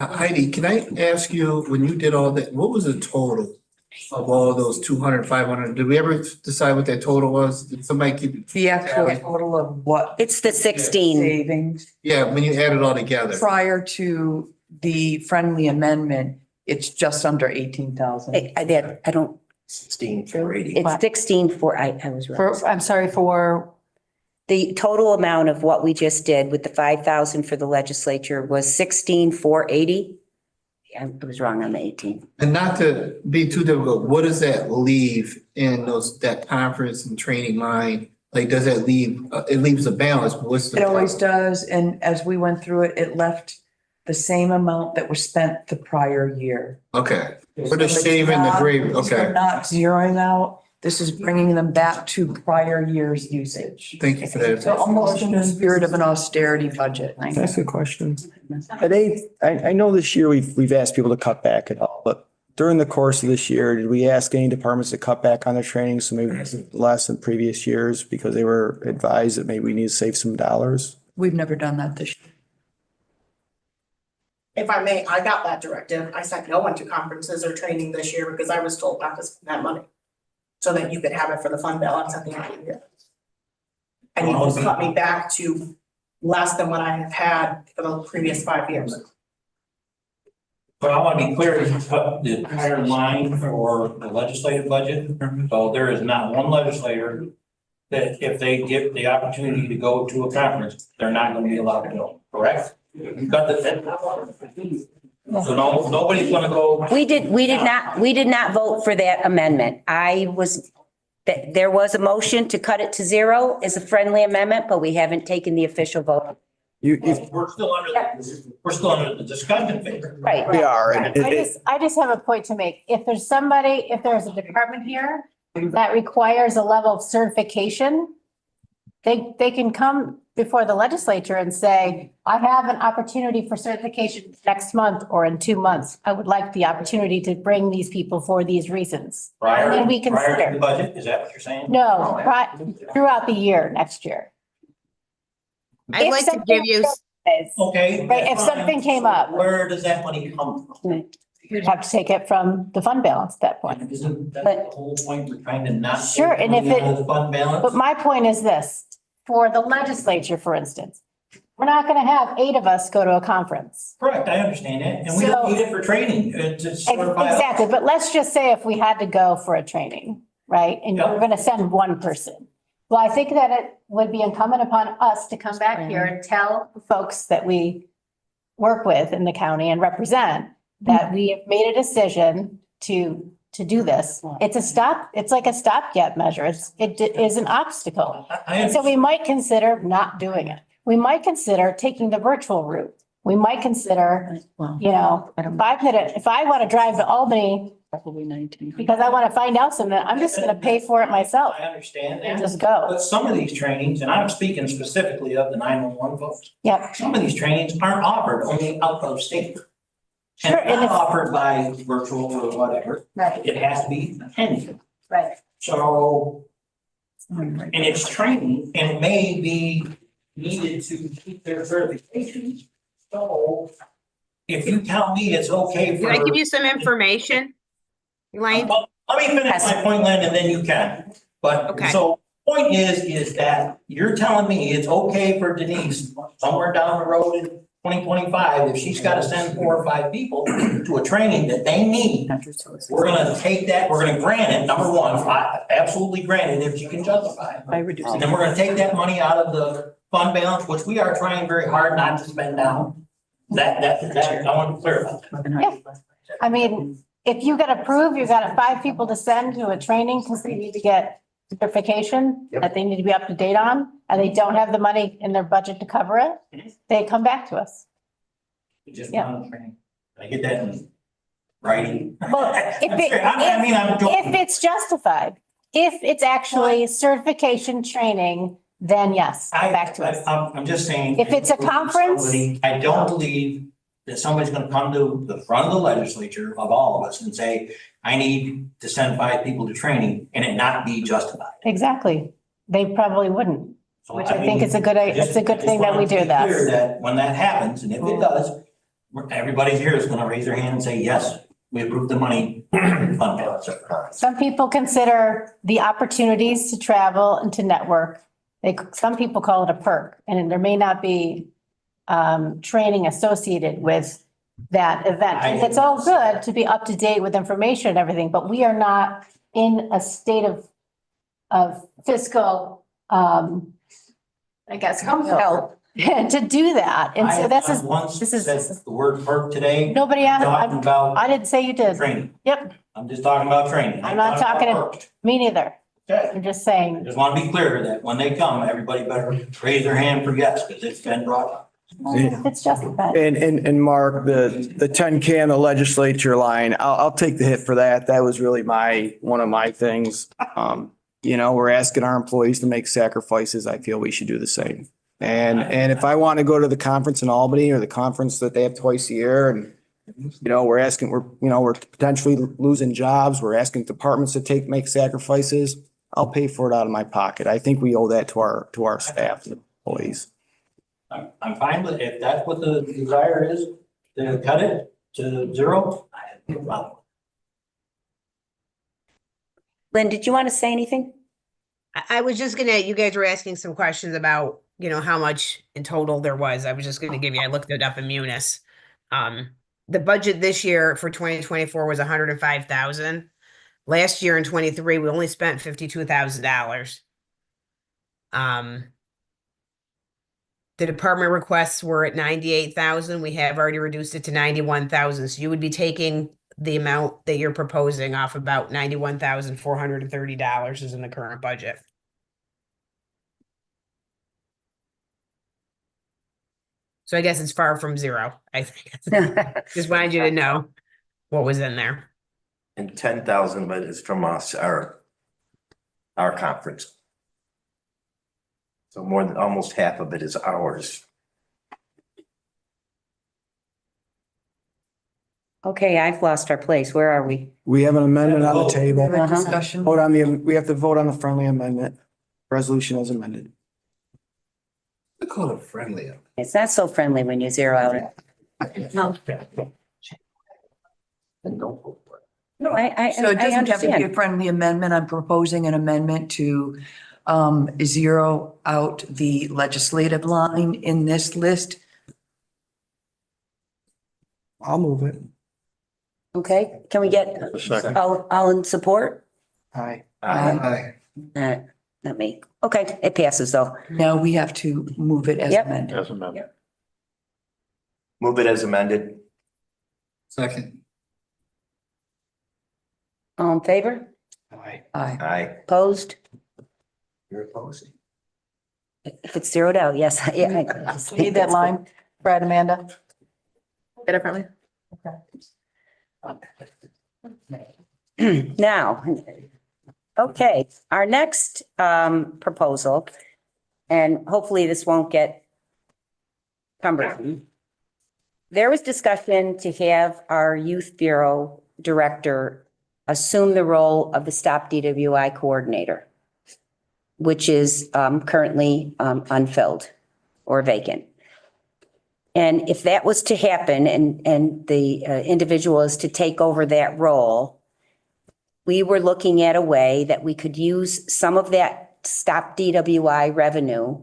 Heidi, can I ask you, when you did all that, what was the total of all those 200, 500? Did we ever decide what that total was? Did somebody keep? The actual total of what it's the 16. savings Yeah, when you add it all together. prior to the friendly amendment, it's just under 18,000. I don't, 16,480. it's 16 for, I was wrong. For, I'm sorry, for, The total amount of what we just did with the 5,000 for the legislature was 16,480. I was wrong on the 18. And not to be too difficult, what does that leave in that conference and training line? Like, does that leave, it leaves a balance, but what's the? It always does, and as we went through it, it left the same amount that was spent the prior year. Okay, for the shave and the gravy, We're okay. not zeroing out, this is bringing them back to prior year's usage. Thank you for that. So almost in the spirit of an austerity budget. Can I ask a question? I know this year we've asked people to cut back at all, but during the course of this year, did we ask any departments to cut back on their training? So maybe less than previous years because they were advised that maybe we need to save some dollars? We've never done that this year. If I may, I got that directive. I sent no one to conferences or training this year because I was told not to spend that money. So that you could have it for the fund balance at the end of the year. And you just cut me back to less than what I have had for the previous 5 years. but I want to be clear, you cut the entire line for the legislative budget. So there is not one legislator that if they get the opportunity to go to a conference, they're not going to be allowed to go, correct? You cut the. So no, nobody's gonna go. We did not vote for that amendment. There was a motion to cut it to zero as a friendly amendment, but we haven't taken the official vote. We're still under the discussion phase. Right. We are. and I just have a point to make. If there's a department here that requires a level of certification, they can come before the legislature and say, I have an opportunity for certification next month or in 2 months. I would like the opportunity to bring these people for these reasons. Prior And we to consider. the budget, is that what you're saying? No, throughout the year, next year. I'd If like to something give you, Okay. Right, if something came up. Where does that money come from? You'd have to take it from the fund balance at that point. Isn't that the whole point? We're trying to not. take Sure, and if money it- out of the fund balance? But my point is this, for the legislature, for instance, we're not gonna have 8 of us go to a conference. Correct, I understand that, and we don't So- need it for training, to certify. Exactly, but let's just say if we had to go for a training, right, and Yep. we're gonna send one person. Well, I think that it would be incumbent upon us to come back here and tell the folks that we work with in the county and represent that we have made a decision to do this. It's like a stopgap measure. It is an obstacle. And so we might consider not doing it. We might consider taking the virtual route. We might consider, you know, if I want to drive to Albany probably 19. because I want to find out something, I'm just going to pay for it myself I understand and that, just go. but some of these trainings, and I'm speaking specifically of the 911 folks, Yep. some of these trainings aren't offered only out of state. And Sure, it's and not if- offered by virtual or whatever, Right, it has to be attended. right. So, and it's training, and it may be needed to keep their certifications. So if you tell me it's okay can for. I give you some information? Elaine? Well, let me finish my point, Lynn, and then you can. But, Okay. so, point is that you're telling me it's okay for Denise, somewhere down the road in 2025, if she's gotta send 4 or 5 people to a training that they need, we're gonna take that, we're gonna grant it, number one, absolutely grant it if she can justify it. And then we're gonna take that money out of the fund balance, which we are trying very hard not to spend down. That, I want to be clear about that. I mean, if you get approved, you got 5 people to send to a training because they need to get certification that they need to be up to date on, and they don't have the money in their budget to cover it, they come back to us. Just Yeah. one training. I get that in writing. Well, I'm joking. if it's justified, if it's actually certification training, then yes, come back to us. I'm just saying. If it's a conference- I don't believe that somebody's gonna come to the front of the legislature of all of us and say, I need to send 5 people to training and it not be justified. Exactly. They probably wouldn't, So, which I think mean, it's a good, it's a good thing that we do Clear that. that when that happens, and if it does, everybody here is gonna raise their hand and say, yes, we approve the money. Fund balance. Some people consider the opportunities to travel and to network. Some people call it a perk, and there may not be training associated with that event. And it's all good to be up to date with information and everything, but we are not in a state of fiscal, I guess, comfort to do that. And so this is, Once this is, said the word perk today. nobody asked, Talking about I didn't say you did. training. Yep, I'm just talking about training. I'm not talking about perk. me neither. Okay. I'm just I saying, just want to be clear that when they come, everybody better raise their hand for yes, because it's been brought up. it's justified. And Mark, the 10K on the legislature line, I'll take the hit for that. That was really one of my things. We're asking our employees to make sacrifices. I feel we should do the same. And if I want to go to the conference in Albany or the conference that they have twice a year and, we're potentially losing jobs. We're asking departments to make sacrifices. I'll pay for it out of my pocket. I think we owe that to our staff and employees. I'm fine with, if that's what the desire is, to cut it to 0. I have no problem. Lynn, did you want to say anything? I was just gonna, you guys were asking some questions about, how much in total there was. I was just gonna give you, I looked it up in Munis. The budget this year for 2024 was 105,000. Last year in 23, we only spent $52,000. The department requests were at 98,000. We have already reduced it to 91,000. So you would be taking the amount that you're proposing off about $91,430 is in the current budget. So I guess it's far from 0. I think just wanted you to know what was in there. And 10,000 of it is from us, our conference. So more than almost half of it is ours. Okay, I've lost our place. Where are we? We have an amendment on the table. Uh-huh. Discussion. We have to vote on the friendly amendment. Resolution as amended. I call it friendly. It's not so friendly when you zero out. No, I So it doesn't have to be a understand. friendly amendment. I'm proposing an amendment to zero out the legislative line in this list. I'll move it. Okay, can we get all in support? Aye. Aye. Not me. Okay, it passes though. Now we have to move it as Yep. amended. As amended. Move it as amended. Second. All in favor? Aye. Aye. Aye. Opposed? You're opposing. If it's zeroed out, yes. Yeah, I We need that line, Brad, Amanda. Get it from me? Now, okay, our next proposal, and hopefully this won't get cumbersome. There was discussion to have our Youth Bureau Director assume the role of the Stop DWI Coordinator, which is currently unfilled or vacant. And if that was to happen and the individual is to take over that role, we were looking at a way that we could use some of that Stop DWI revenue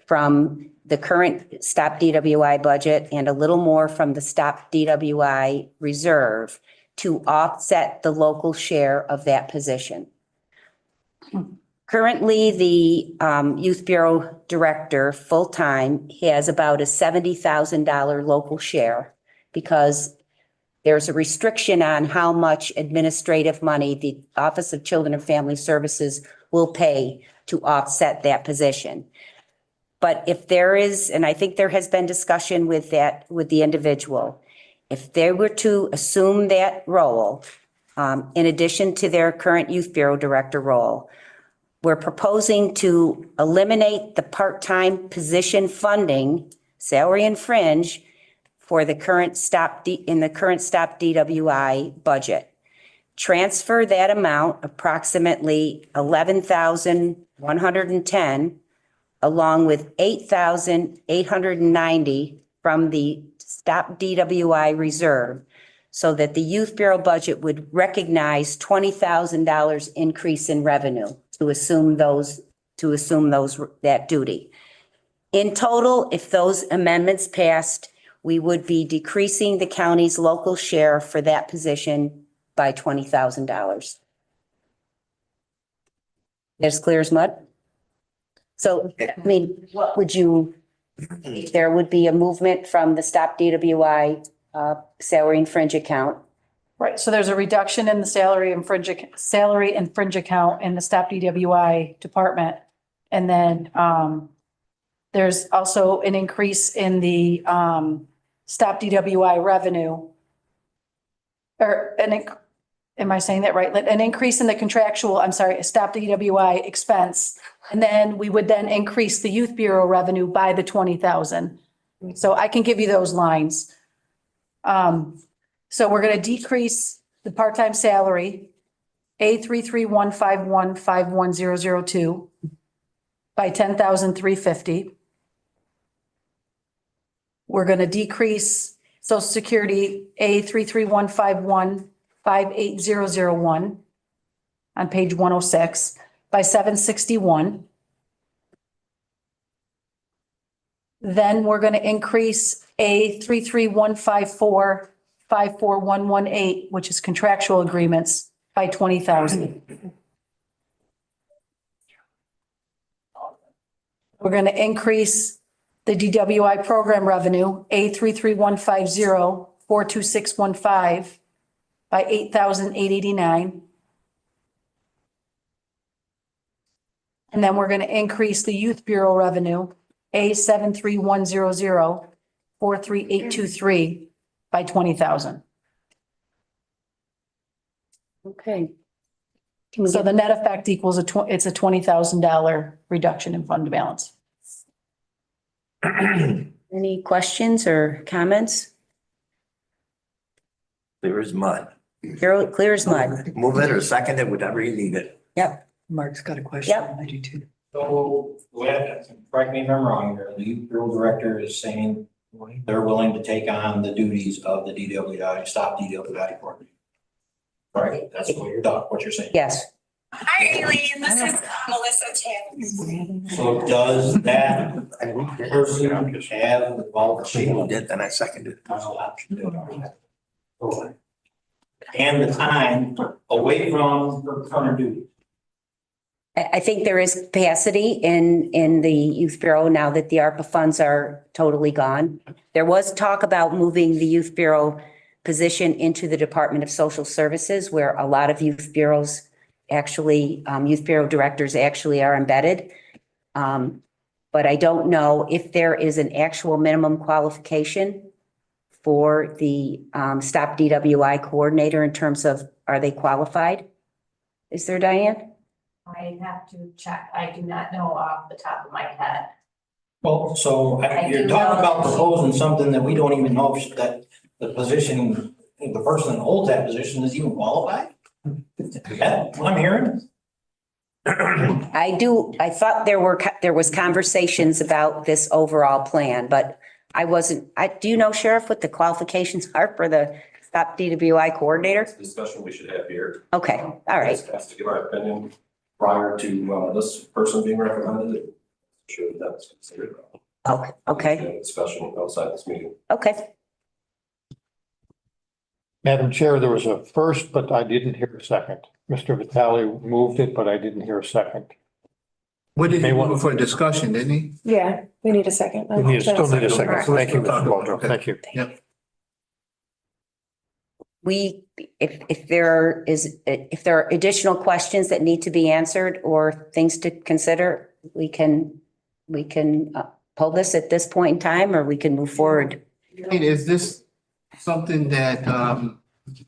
from the current Stop DWI budget and a little more from the Stop DWI reserve to offset the local share of that position. Currently, the Youth Bureau Director, full-time, has about a $70,000 local share because there's a restriction on how much administrative money the Office of Children and Family Services will pay to offset that position. But if there is, and I think there has been discussion with that, with the individual, if they were to assume that role, in addition to their current Youth Bureau Director role, we're proposing to eliminate the part-time position funding, salary and fringe, for the current in the current stop DWI budget. Transfer that amount, approximately 11,110, along with 8,890 from the stop DWI reserve, so that the Youth Bureau budget would recognize $20,000 increase in revenue to assume that duty. In total, if those amendments passed, we would be decreasing the county's local share for that position by $20,000. As clear as mud? So, I mean, what would you, there would be a movement from the stop DWI salary and fringe account. Right, so there's a reduction in the salary and fringe account in the stop DWI department. And then there's also an increase in the stop DWI revenue. Am I saying that right? An increase in the contractual, stop DWI expense. And then we would then increase the Youth Bureau revenue by the 20,000. So I can give you those lines. So we're going to decrease the part-time salary, A3315151,002 by 10,350. We're going to decrease Social Security A3315158,001 on page 106 by 761. Then we're going to increase A33154,54118, which is contractual agreements, by 20,000. We're going to increase the DWI program revenue, A33150,42615, by 8,889. And then we're going to increase the Youth Bureau revenue, A73100,43823, by 20,000. Okay. So the net effect equals it's a $20,000 reduction in fund balance. Any questions or comments? Clear as mud. Clear as mud. Move it or second it, whatever you need it. Yep. Mark's got a question. Yep. I do too. So, correct me if I'm wrong here, the Youth Bureau Director is saying they're willing to take on the duties of the DWI, stop DWI coordinator. Right, that's what you're saying. Yes. Hi, Aileen. This is Melissa Taylor. So does that person have the qualification? Did, then I seconded. And the time away from her current duty? I think there is capacity in the Youth Bureau now that the ARPA funds are totally gone. There was talk about moving the Youth Bureau position into the Department of Social Services, where a lot of Youth Bureaus actually, Youth Bureau directors actually are embedded. But I don't know if there is an actual minimum qualification for the Stop DWI coordinator in terms of, are they qualified? Is there, Diane? I have to check. I do not know off the top of my head. Well, so I you're do talking know about proposing something that we don't even know if that the position, the person that holds that position is even qualified? Is that what I'm hearing? I thought there was conversations about this overall plan, but I wasn't, do you know, Sheriff, what the qualifications are for the Stop DWI coordinator? It's a discussion we should have here. Okay, all right. Has to give our opinion prior to this person being recommended. Sure, that's considered. Okay, Discussion outside this meeting. okay. Madam Chair, there was a first, but I didn't hear a second. Mr. Vitale moved it, but I didn't hear a second. What did he May want- want for a discussion, didn't he? Yeah, we need a second. We still need a second. Alright. Thank you, Mr. Okay. Waldron. Thank you. Yep. if there are additional questions that need to be answered or things to consider, we can pull this at this point in time, or we can move forward. I mean, is this something that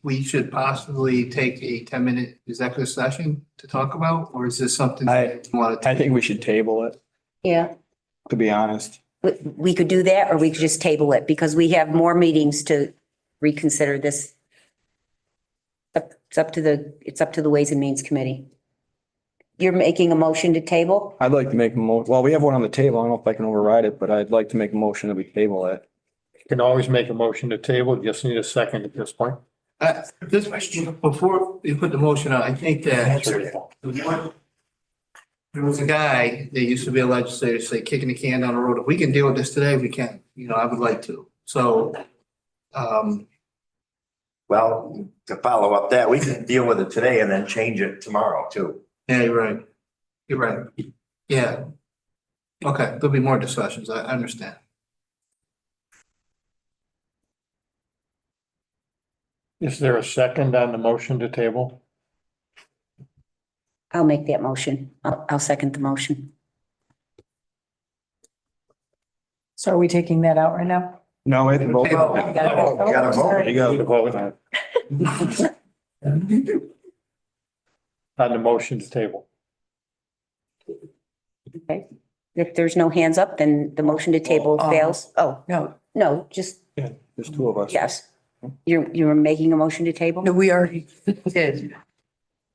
we should possibly take a 10-minute executive session to talk about? Or is this something that you want to? I think we should table it, Yeah, to be honest. we could do that, or we could just table it because we have more meetings to reconsider this. It's up to the Ways and Means Committee. You're making a motion to table? I'd like to make well, we have one on the table. I don't know if I can override it, but I'd like to make a motion that we table it. You can always make a motion to table, you just need a second at this point. This, before you put the motion on, I think that there was a guy that used to be a legislator, say kicking the can down the road. If we can deal with this today, we can. I would like to. So, Well, to follow up that, we can deal with it today and then change it tomorrow too. yeah, you're right. You're right. Yeah. Okay, there'll be more discussions. I understand. Is there a second on the motion to table? I'll make that motion. I'll second the motion. So are we taking that out right now? No, we have to vote. Gotta vote. You gotta vote. There you go. On the motion to table. Okay. If there's no hands up, then the motion to table fails. Oh, no, just, There's two of us. yes. You're making a motion to table? No, we already did.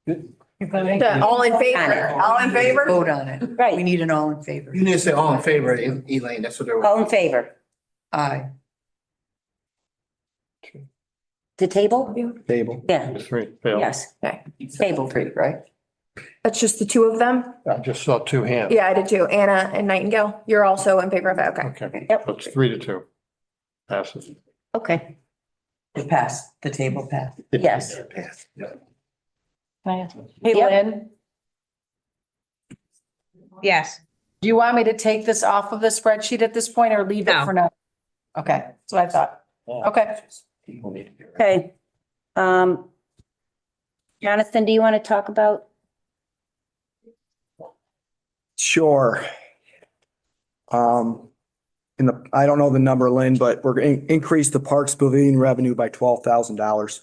All in favor? All in favor? Vote on it. Right. We need an all in favor. You need to say all in favor, Elaine. That's what they're. All in favor? Aye. To table? Table. Yeah, Three failed. yes. Okay. Table. Right? That's just the two of them? I just saw two hands. Yeah, I did too. Anna and Nightingale. You're also in favor of it. Okay. Okay, Yep. so it's 3-2. Passes. Okay, It passed, the table passed. yes. Hey, Yep. Lynn, Yes. do you want me to take this off of the spreadsheet at this point or leave it No. for now? Okay, that's what I thought. Okay. Okay. Jonathan, do you want to talk about? Sure. I don't know the number, Lynn, but we're going to increase the Parks Pavilion revenue by $12,000.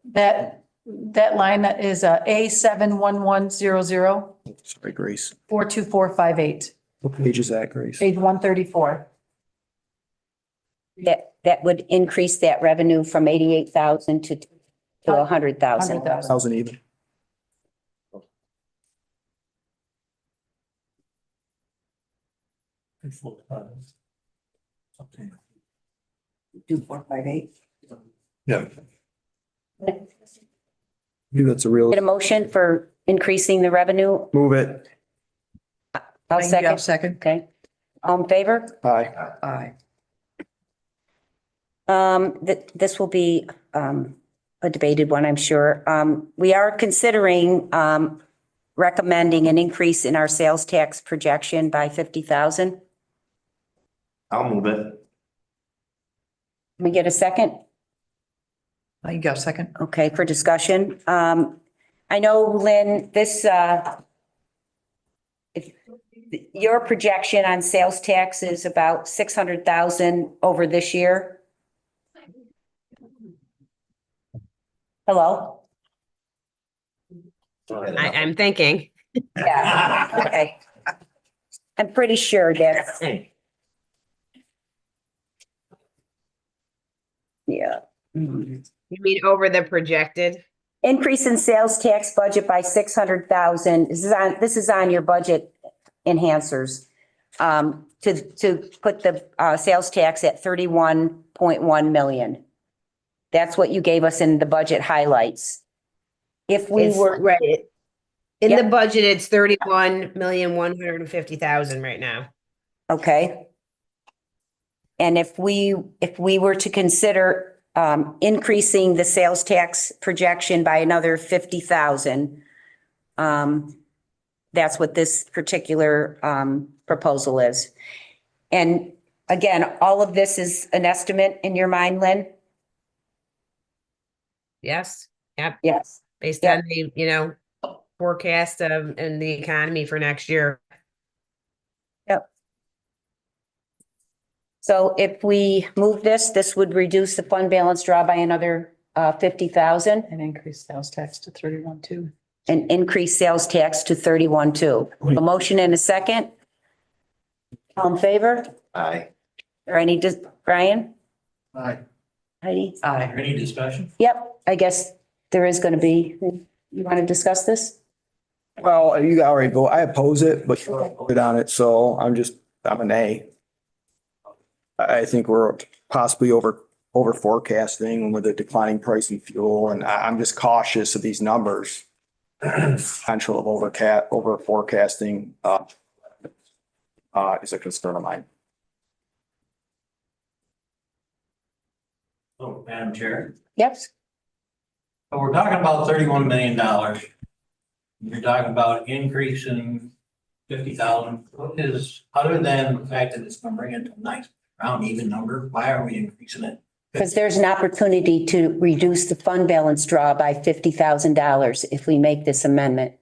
That line is A71100 Sorry, Grace. 42458, What page is that, Grace? page 134. That would increase that revenue from 88,000 to 100,000. 100,000. 1,000 even. Okay. 2458. Yeah. Maybe that's a real, Get a motion for increasing the revenue? move it. I'll second. Second. Okay. All in favor? Aye. Aye. This will be a debated one, I'm sure. We are considering recommending an increase in our sales tax projection by 50,000. I'll move it. Can we get a second? You got a second? Okay, for discussion. I know, Lynn, if your projection on sales tax is about 600,000 over this year. Hello? I'm thinking. Yeah, okay. I'm pretty sure that's. Yeah. You mean over the projected? Increase in sales tax budget by 600,000. This is on your budget enhancers. To put the sales tax at 31.1 million. That's what you gave us in the budget highlights. If we were. Right. In the Yep. budget, it's 31,150,000 right now. Okay. And if we were to consider increasing the sales tax projection by another 50,000, that's what this particular proposal is. And again, all of this is an estimate in your mind, Lynn? Yes, yep, Yes. based Yep. on the, you know, forecast of, and the economy for next year. Yep. So if we move this, this would reduce the fund balance draw by another 50,000 And increase sales tax to 31.2. and increase sales tax to 31.2. A motion and a second. All in favor? Aye. Or any, Brian? Aye. Heidi? Aye. Any discussion? Yep, I guess there is going to be, you want to discuss this? Well, you already vote, I oppose it, but you voted on it, so I'm an A. I think we're possibly over forecasting with the declining price in fuel, and I'm just cautious of these numbers. Potential of over forecasting, is a concern of mine. Oh, Madam Chair. Yep. But we're talking about $31 million. You're talking about increasing 50,000. What is, other than the fact that it's gonna bring it to a nice round even number, why are we increasing it? Because there's an opportunity to reduce the fund balance draw by $50,000 if we make this amendment.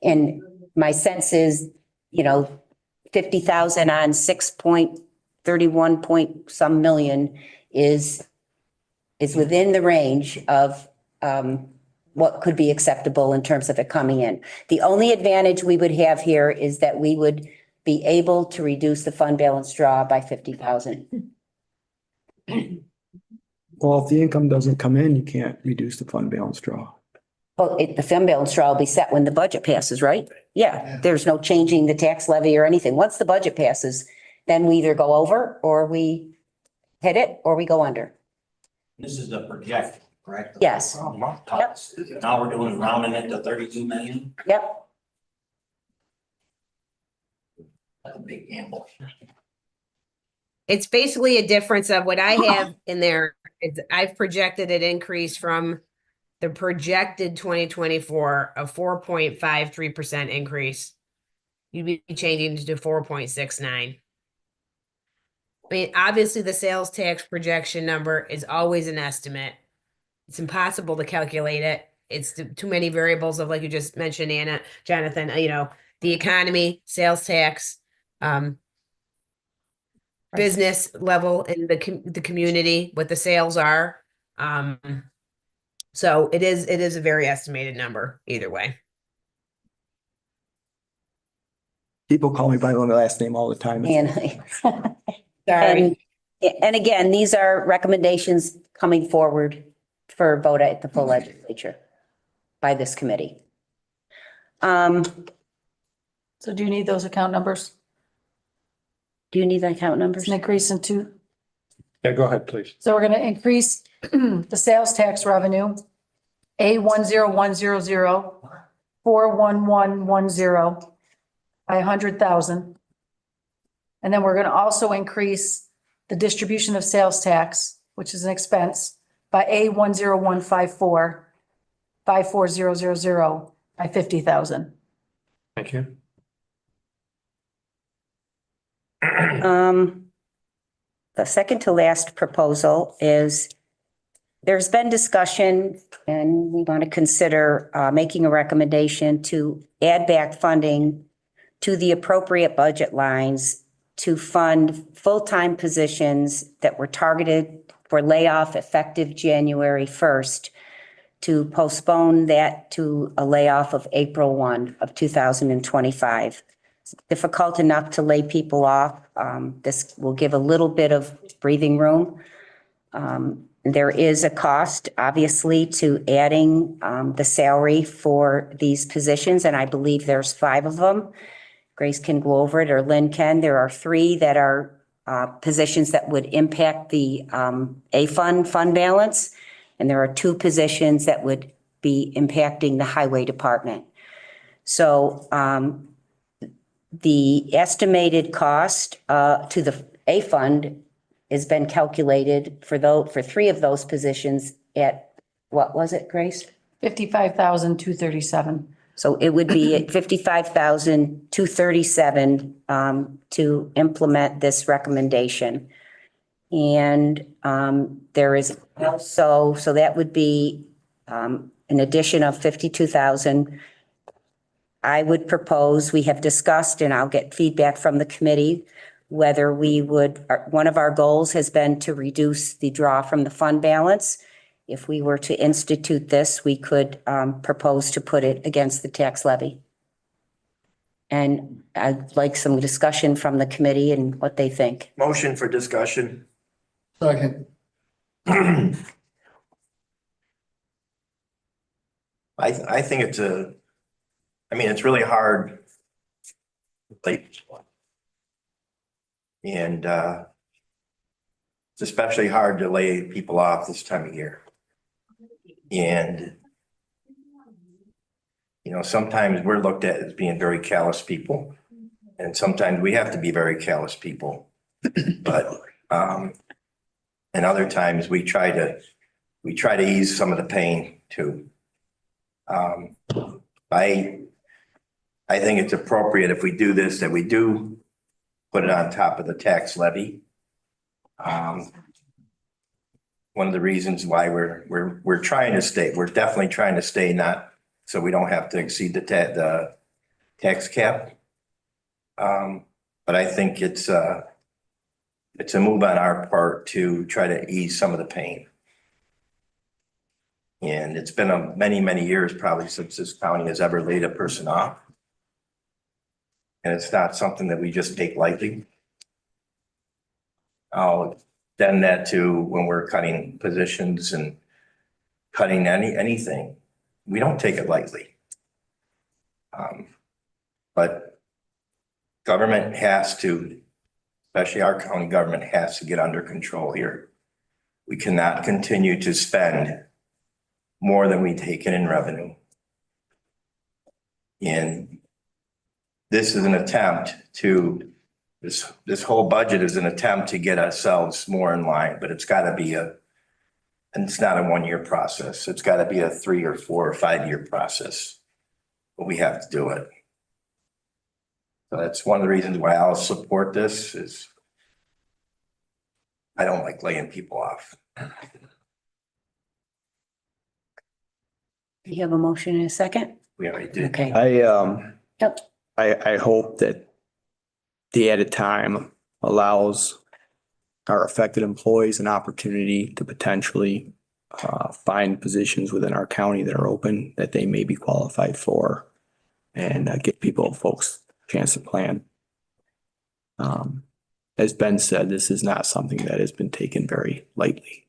And my sense is, you know, 50,000 on 6.31 point some million is within the range of what could be acceptable in terms of it coming in. The only advantage we would have here is that we would be able to reduce the fund balance draw by 50,000. Well, if the income doesn't come in, you can't reduce the fund balance draw. Well, the fund balance draw will be set when the budget passes, right? Yeah, there's no changing the tax levy or anything. Once the budget passes, then we either go over or we hit it or we go under. This is the projected, correct? Yes. Now we're doing rounding it to 32 million. Yep. That's a big gamble. It's basically a difference of what I have in there. I've projected an increase from the projected 2024 of 4.53% increase. You'd be changing to 4.69. I mean, obviously the sales tax projection number is always an estimate. It's impossible to calculate it. It's too many variables of, like you just mentioned, Anna, Jonathan, you know, the economy, sales tax, business level in the community, what the sales are. So it is a very estimated number either way. People call me by my last name all the time. And, Sorry. and again, these are recommendations coming forward for vote at the full legislature by this committee. So do you need those account numbers? Do you need the account numbers? It's an increase in two. Yeah, go ahead, please. So we're going to increase the sales tax revenue, A10100, 41110 by 100,000. And then we're going to also increase the distribution of sales tax, which is an expense, by A10154, 54000 by 50,000. Thank you. The second to last proposal is, there's been discussion and we want to consider making a recommendation to add back funding to the appropriate budget lines to fund full-time positions that were targeted for layoff effective January 1st, to postpone that to a layoff of April 1 of 2025. It's difficult enough to lay people off. This will give a little bit of breathing room. There is a cost, obviously, to adding the salary for these positions, and I believe there's 5 of them. Grace can go over it, or Lynn can. There are 3 that are positions that would impact the fund balance, and there are 2 positions that would be impacting the highway department. So the estimated cost to the A fund has been calculated for 3 of those positions at, what was it, Grace? 55,237. So it would be at 55,237 to implement this recommendation. And there is also, so that would be an addition of 52,000. I would propose, we have discussed, and I'll get feedback from the committee, whether we would, one of our goals has been to reduce the draw from the fund balance. If we were to institute this, we could propose to put it against the tax levy. And I'd like some discussion from the committee and what they think. Motion for discussion. Second. I think it's it's really hard. Like, and it's especially hard to lay people off this time of year. And, sometimes we're looked at as being very callous people. And sometimes we have to be very callous people. But, and other times we try to ease some of the pain too. I think it's appropriate if we do this, that we do put it on top of the tax levy. One of the reasons why we're trying to stay, we're definitely trying to stay not, so we don't have to exceed the tax cap. But I think it's a move on our part to try to ease some of the pain. And it's been many, many years probably since this county has ever laid a person off. And it's not something that we just take lightly. I'll extend that to when we're cutting positions and cutting anything. We don't take it lightly. But government has to, especially our county government, has to get under control here. We cannot continue to spend more than we take in revenue. And this is an attempt to, this whole budget is an attempt to get ourselves more in line, but it's got to be and it's not a 1-year process. It's got to be a 3 or 4 or 5 year process, but we have to do it. So that's one of the reasons why I'll support this is I don't like laying people off. You have a motion in a second? We already did. Okay. I hope that the added time allows our affected employees an opportunity to potentially find positions within our county that are open that they may be qualified for and give folks a chance to plan. As Ben said, this is not something that has been taken very lightly.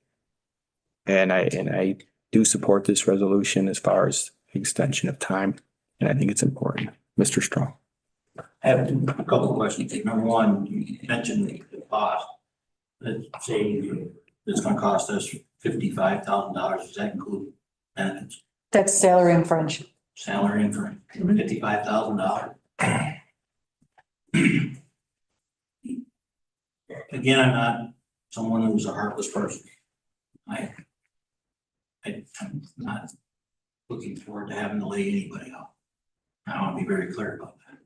And I do support this resolution as far as extension of time, and I think it's important. Mr. Strong. I have a couple of questions. Number one, you mentioned the cost. Let's say it's going to cost us $55,000. Does that include benefits? That's salary and fringe. Salary and fringe, $55,000. Again, I'm not someone who's a heartless person. I'm not looking forward to having to lay anybody off. I want to be very clear about that.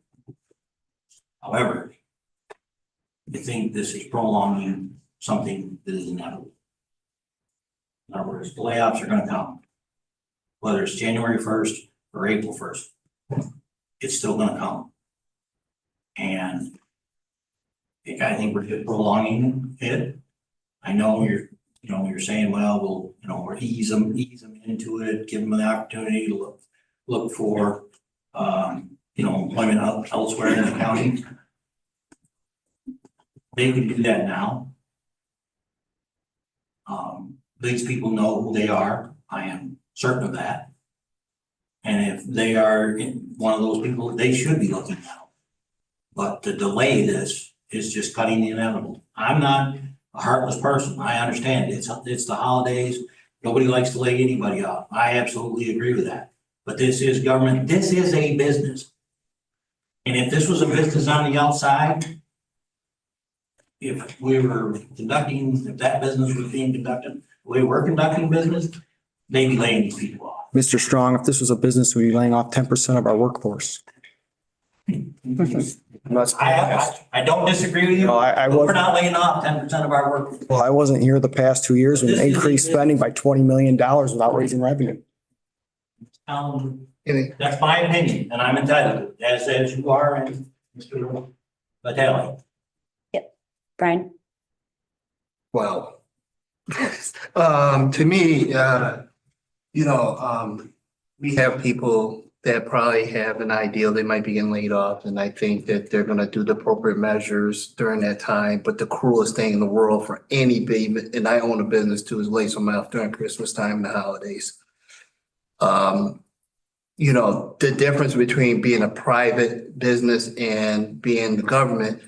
However, I think this is prolonging something that is inevitable. In other words, the layoffs are going to come. Whether it's January 1st or April 1st, it's still going to come. And I think we're just prolonging it. I know you're saying, well, we'll ease them into it, give them the opportunity to look for, employment elsewhere in the county. They can do that now. These people know who they are. I am certain of that. And if they are one of those people, they should be looking now. But to delay this is just cutting the inevitable. I'm not a heartless person. I understand it's the holidays. Nobody likes to lay anybody off. I absolutely agree with that. But this is government. This is a business. And if this was a business on the outside, if that business was being conducted the way we're conducting business, they'd be laying these people off. Mr. Strong, if this was a business, we'd be laying off 10% of our workforce. I don't disagree with you. No, I but We're wasn't, not laying off 10% of our work. well, I wasn't here the past 2 years when This they is- increased spending by $20 million without raising revenue. That's my opinion, and I'm entitled, as you are, and Mr. Vitale. Brian? Well, to me, we have people that probably have an idea they might be getting laid off, and I think that they're gonna do the appropriate measures during that time. But the cruelest thing in the world for any baby, and I own a business too, is lay someone off during Christmas time and the holidays. The difference between being a private business and being the government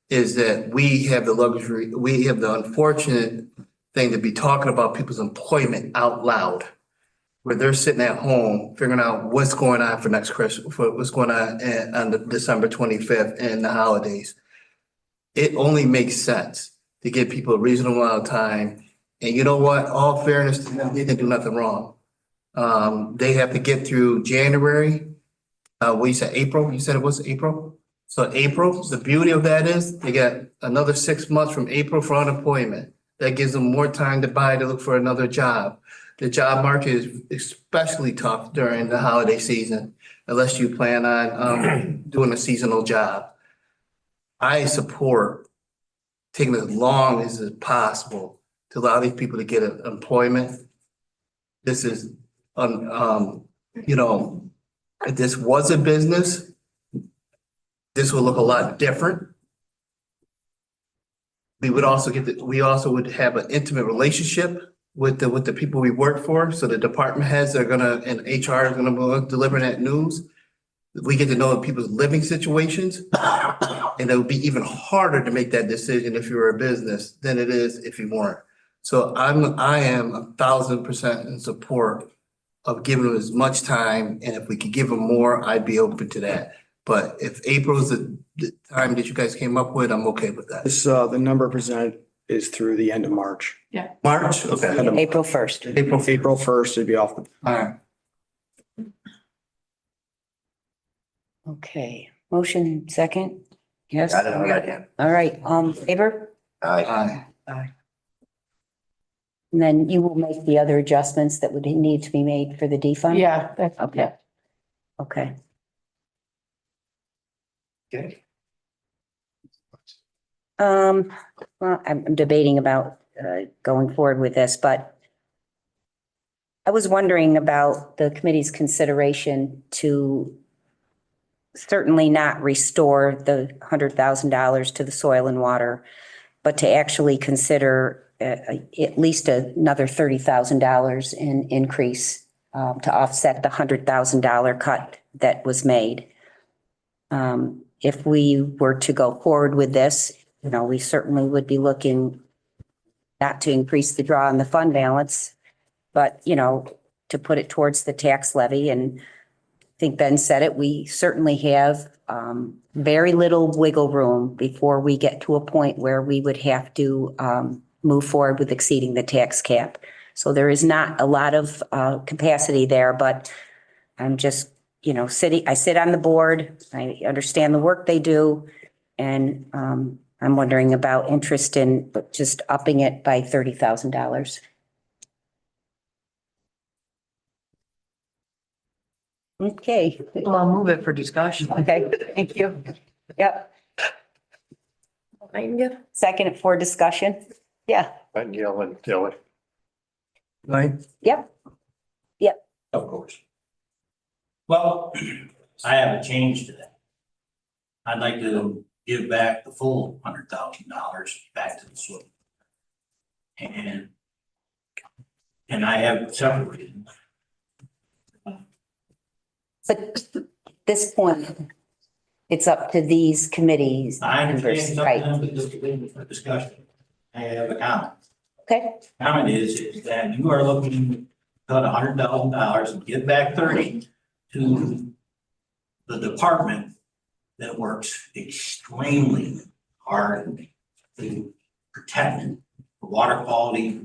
is that we have the luxury, we have the unfortunate thing to be talking about people's employment out loud, where they're sitting at home figuring out what's going on for next Christmas, for what's going on the December 25th and the holidays. It only makes sense to give people a reasonable amount of time. And you know what? All fairness to them, they didn't do nothing wrong. They have to get through January. What you said, April? You said it was April? So April, the beauty of that is they got another 6 months from April for unemployment. That gives them more time to look for another job. The job market is especially tough during the holiday season, unless you plan on doing a seasonal job. I support taking as long as it's possible to allow these people to get employment. This is, if this was a business, this would look a lot different. We also would have an intimate relationship with the people we work for. So the department heads are and HR is gonna deliver that news. We get to know people's living situations. And it would be even harder to make that decision if you were a business than it is if you weren't. So I am 1,000% in support of giving them as much time. And if we could give them more, I'd be open to that. But if April is the time that you guys came up with, I'm okay with that. This, the number presented is through the end of March. March? Okay. April 1st. April 1st, it'd be off the. All right. Okay, motion second? Yes? Got it already. All right, favor? Aye. Aye. And then you will make the other adjustments that would need to be made for the defund? Yeah, that's, Okay. Okay. Okay. Well, I'm debating about going forward with this, but I was wondering about the committee's consideration to certainly not restore the $100,000 to the soil and water, but to actually consider at least another $30,000 in increase to offset the $100,000 cut that was made. If we were to go forward with this, we certainly would be looking not to increase the draw on the fund balance, but, to put it towards the tax levy. And I think Ben said it, we certainly have very little wiggle room before we get to a point where we would have to move forward with exceeding the tax cap. So there is not a lot of capacity there, but I'm just, I sit on the board. I understand the work they do. And I'm wondering about interest in just upping it by $30,000. Okay. Well, I'll move it for discussion. Okay, thank you. Yep. Second for discussion. Yeah, And yell and tell it. Right? yep. Of course. Well, I have a change to that. I'd like to give back the full $100,000 back to the soil. And I have several reasons. But at this point, it's up to these committees. I understand Right. something, but just leave it for discussion. I have a comment. Okay, Comment is that you are looking to cut $100,000 and give back 30 to the department that works extremely hard to protect the water quality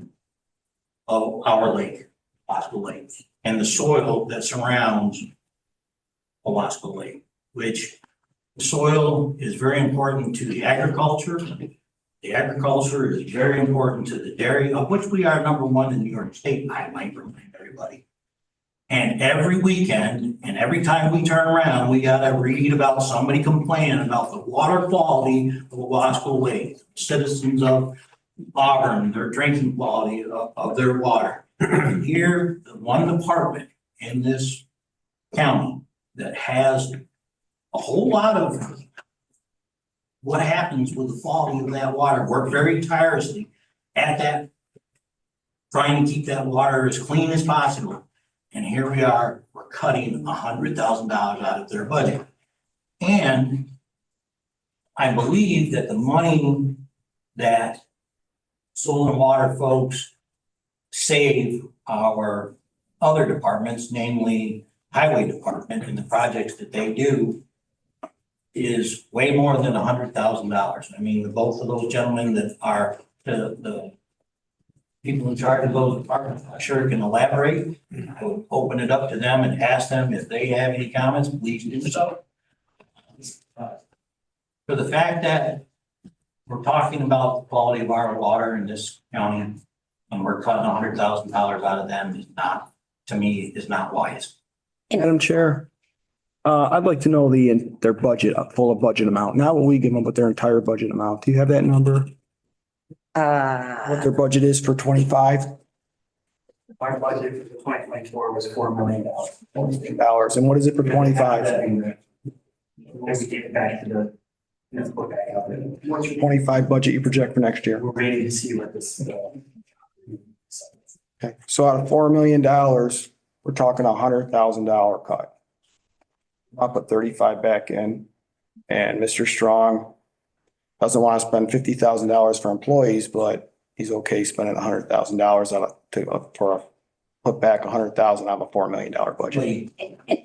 of our lake. Wasco Lake and the soil that surrounds Wasco Lake, which the soil is very important to the agriculture. The agriculture is very important to the dairy, of which we are number one in New York State, I might remind everybody. And every weekend and every time we turn around, we gotta read about somebody complaining about the water quality of Wasco Lake. Citizens of Auburn, their drinking quality of their water. Here, the one department in this county that has a whole lot of what happens with the quality of that water, work very tirelessly at that, trying to keep that water as clean as possible. And here we are, we're cutting $100,000 out of their budget. And I believe that the money that soil and water folks save our other departments, namely highway department, and the projects that they do is way more than $100,000. I mean, both of those gentlemen that are the people in charge of those departments, I'm sure can elaborate. I would open it up to them and ask them if they have any comments, please do so. For the fact that we're talking about the quality of our water in this county and we're cutting $100,000 out of them is not, to me, is not wise. Madam Chair, I'd like to know their budget, full budget amount, not what we give them, but their entire budget amount. Do you have that number? What their budget is for 25? Our budget for 2024 was $4 million. $4 million. And what is it for 25? Maybe take it back to the, let's go back out there. What's your 25 budget you project for next year? We're waiting to see what this. Okay, so out of $4 million, we're talking $100,000 cut. I'll put 35 back in, and Mr. Strong doesn't want to spend $50,000 for employees, but he's okay spending $100,000 for put back 100,000 out of a $4 million budget.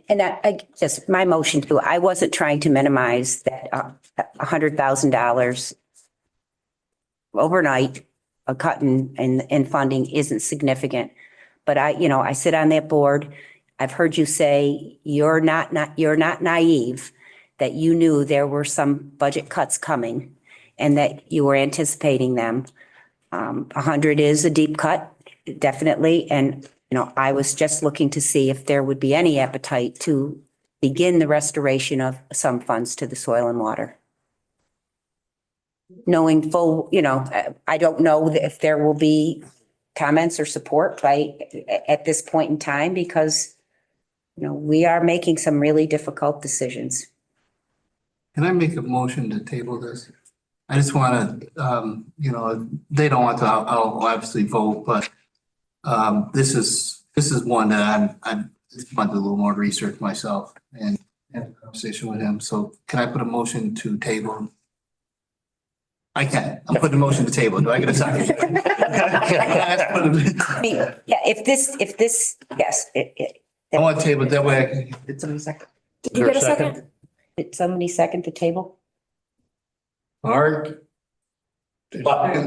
And I just, my motion too, I wasn't trying to minimize that $100,000 overnight, a cut in funding isn't significant. But I sit on that board. I've heard you say you're not naive, that you knew there were some budget cuts coming and that you were anticipating them. 100 is a deep cut, definitely. And, I was just looking to see if there would be any appetite to begin the restoration of some funds to the soil and water. Knowing full, I don't know if there will be comments or support at this point in time, because, we are making some really difficult decisions. Can I make a motion to table this? I just want to, they don't want to, I'll obviously vote, but this is one that I just want to do a little more research myself and have a conversation with him. So can I put a motion to table? I can. I'm putting a motion to table. Do I get a second? Yeah, if this, yes. I want to table it that way. Did somebody second? Did you get a second? Did somebody second the table? Mark? Oh,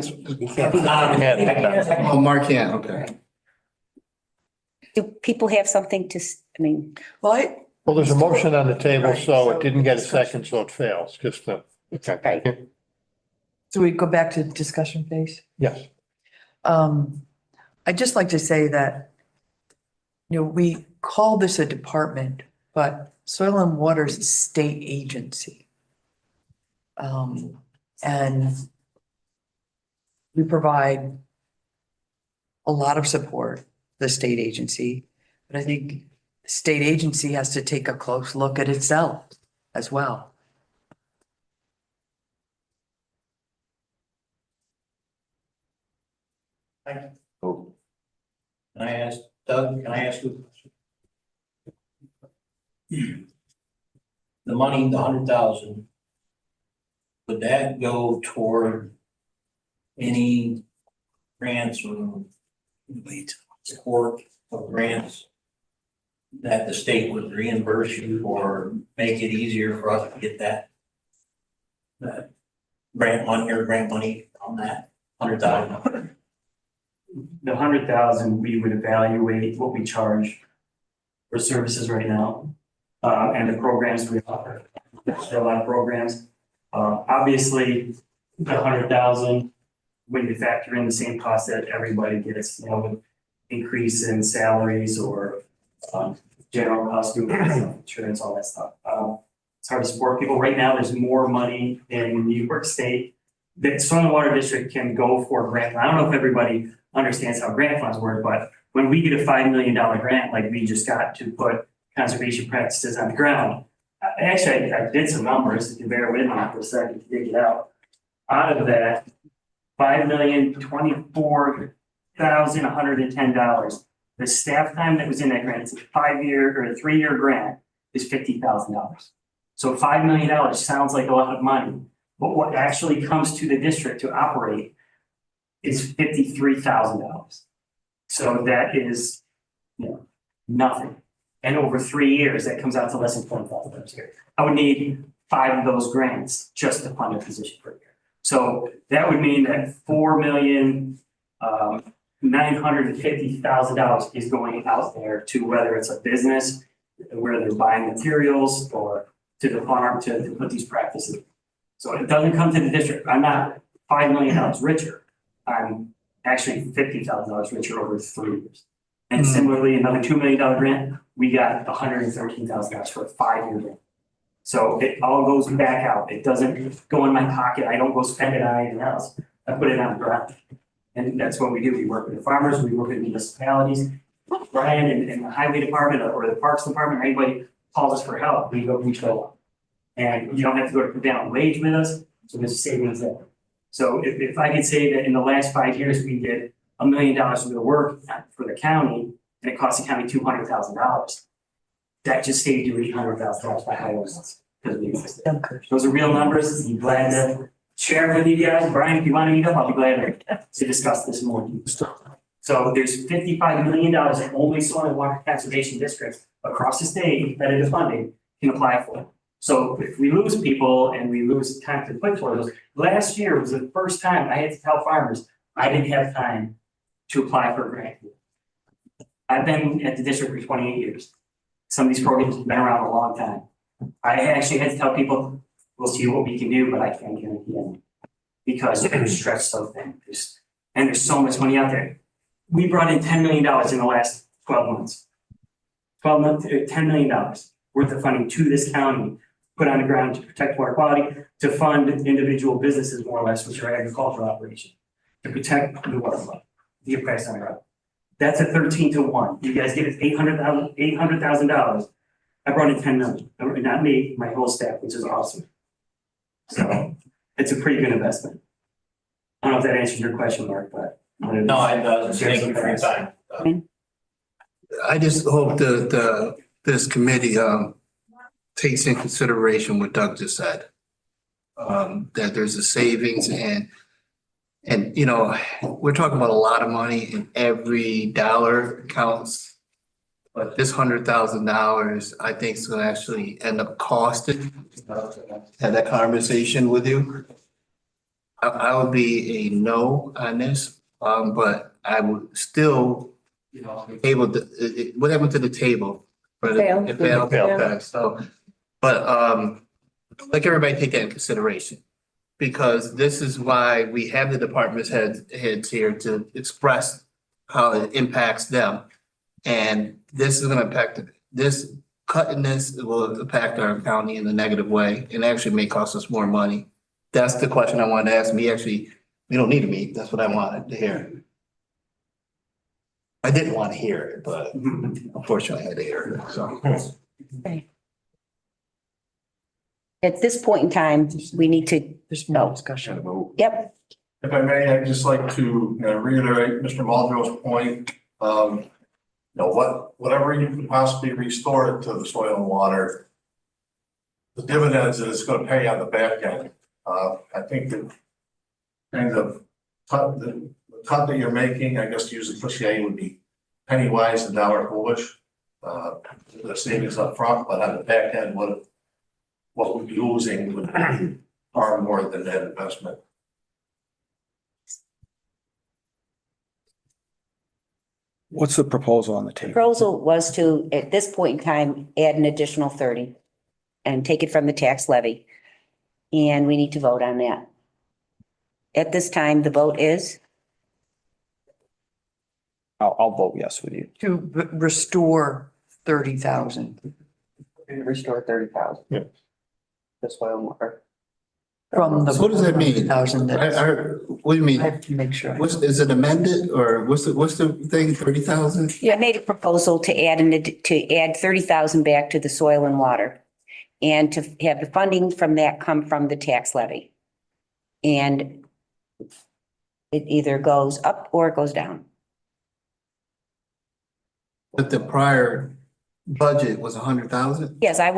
Mark can't, okay. Do people have something to, Well, there's a motion on the table, so it didn't get a second, so it fails, just to. Right. So we go back to discussion phase? Yes. I'd just like to say that, we call this a department, but Soil and Water is a state agency. And we provide a lot of support to the state agency, but I think the state agency has to take a close look at itself as well. Thank you. Can I ask, Doug, can I ask you a question? The money, the 100,000, would that go toward any grants or support of grants that the state would reimburse you or make it easier for us to get that grant money on that 100,000? the 100,000, we would evaluate what we charge for services right now, and the programs we offer. There are a lot of programs. Obviously, the 100,000, when you factor in the same cost that everybody gets, with increase in salaries or general cost, insurance, all that stuff. It's hard to support people. Right now, there's more money in New York State that Soil and Water District can go for grant. I don't know if everybody understands how grant funds work, but when we get a $5 million grant, like we just got to put conservation practices on the ground, actually, I did some numbers, if you bear with me for a second to dig it out. Out of that, $5,024,110. The staff time that was in that grant, it's a 5-year or a 3-year grant, is $50,000. So $5 million sounds like a lot of money, but what actually comes to the district to operate is $53,000. So that is, nothing. And over 3 years, that comes out to less than $20,000 a year. I would need 5 of those grants just to fund a position per year. So that would mean that $4,950,000 is going out there to whether it's a business, where they're buying materials, or to the farm to put these practices. So it doesn't come to the district. I'm not $5 million richer. I'm actually $50,000 richer over 3 years. And similarly, another $2 million grant, we got $113,000 for a 5-year grant. So it all goes back out. It doesn't go in my pocket. I don't go spend it on anything else. I put it on the ground. And that's what we do. We work with the farmers, we work with municipalities. Brian and the highway department or the parks department, or anybody calls us for help, we show up. And you don't have to go to prevailing wage with us, so there's savings there. So if I could say that in the last 5 years, we did $1 million worth of work for the county, and it cost the county $200,000. That just saved you $800,000 by highway loans. Those are real numbers. I'm glad to share them with you guys. Brian, if you want to meet up, I'll be glad to discuss this more. So there's $55 million that only soil and water conservation districts across the state, competitive funding, can apply for. So if we lose people and we lose time to put for those, last year was the first time I had to tell farmers I didn't have time to apply for a grant. I've been at the district for 28 years. Some of these programs have been around a long time. I actually had to tell people, we'll see what we can do, but I can't guarantee anything because they're stretched so thin. And there's so much money out there. We brought in $10 million in the last 12 months. $10 million worth of funding to this county, put on the ground to protect water quality, to fund individual businesses more or less, which are agricultural operations, to protect the water quality, to get price on the ground. That's a 13-to-1. You guys get $800,000. I brought in 10 million, not me, my whole staff, which is awesome. So it's a pretty good investment. I don't know if that answers your question, Mark, but. No, it does. Thank you for your time. I just hope that this committee takes in consideration what Doug just said. That there's a savings and we're talking about a lot of money and every dollar counts. But this $100,000, I think is gonna actually end up costing, have that conversation with you. I would be a no on this, but I would still, able to, what happened to the table? It failed. Okay, so, but, like everybody take that in consideration. Because this is why we have the department's heads here to express how it impacts them. And this is gonna impact, this cutting this will impact our county in a negative way and actually may cost us more money. That's the question I wanted to ask me. Actually, we don't need to meet. That's what I wanted to hear. I didn't want to hear it, but unfortunately I had to hear it, so. Okay. At this point in time, we need to. There's no discussion. Yep. If I may, I'd just like to reiterate Mr. Muldrow's point. Whatever you can possibly restore it to the soil and water, the dividends that it's going to pay on the back end. I think that kind of the cut that you're making, I guess to use the cliche, would be penny wise and dollar foolish. The savings up front, but on the back end, what we'd be losing would be far more than that investment. What's the proposal on the table? Proposal was to, at this point in time, add an additional 30 and take it from the tax levy. And we need to vote on that. At this time, the vote is, I'll vote yes with you. To restore 30,000 Restore 30,000. Yeah. This way more. from the. So what does that mean? 30,000 that's- What do you mean? I have to make sure. Is it amended or what's the thing, 30,000? I made a proposal to add 30,000 back to the soil and water. And to have the funding from that come from the tax levy. And it either goes up or it goes down. But the prior budget was 100,000? Yes, I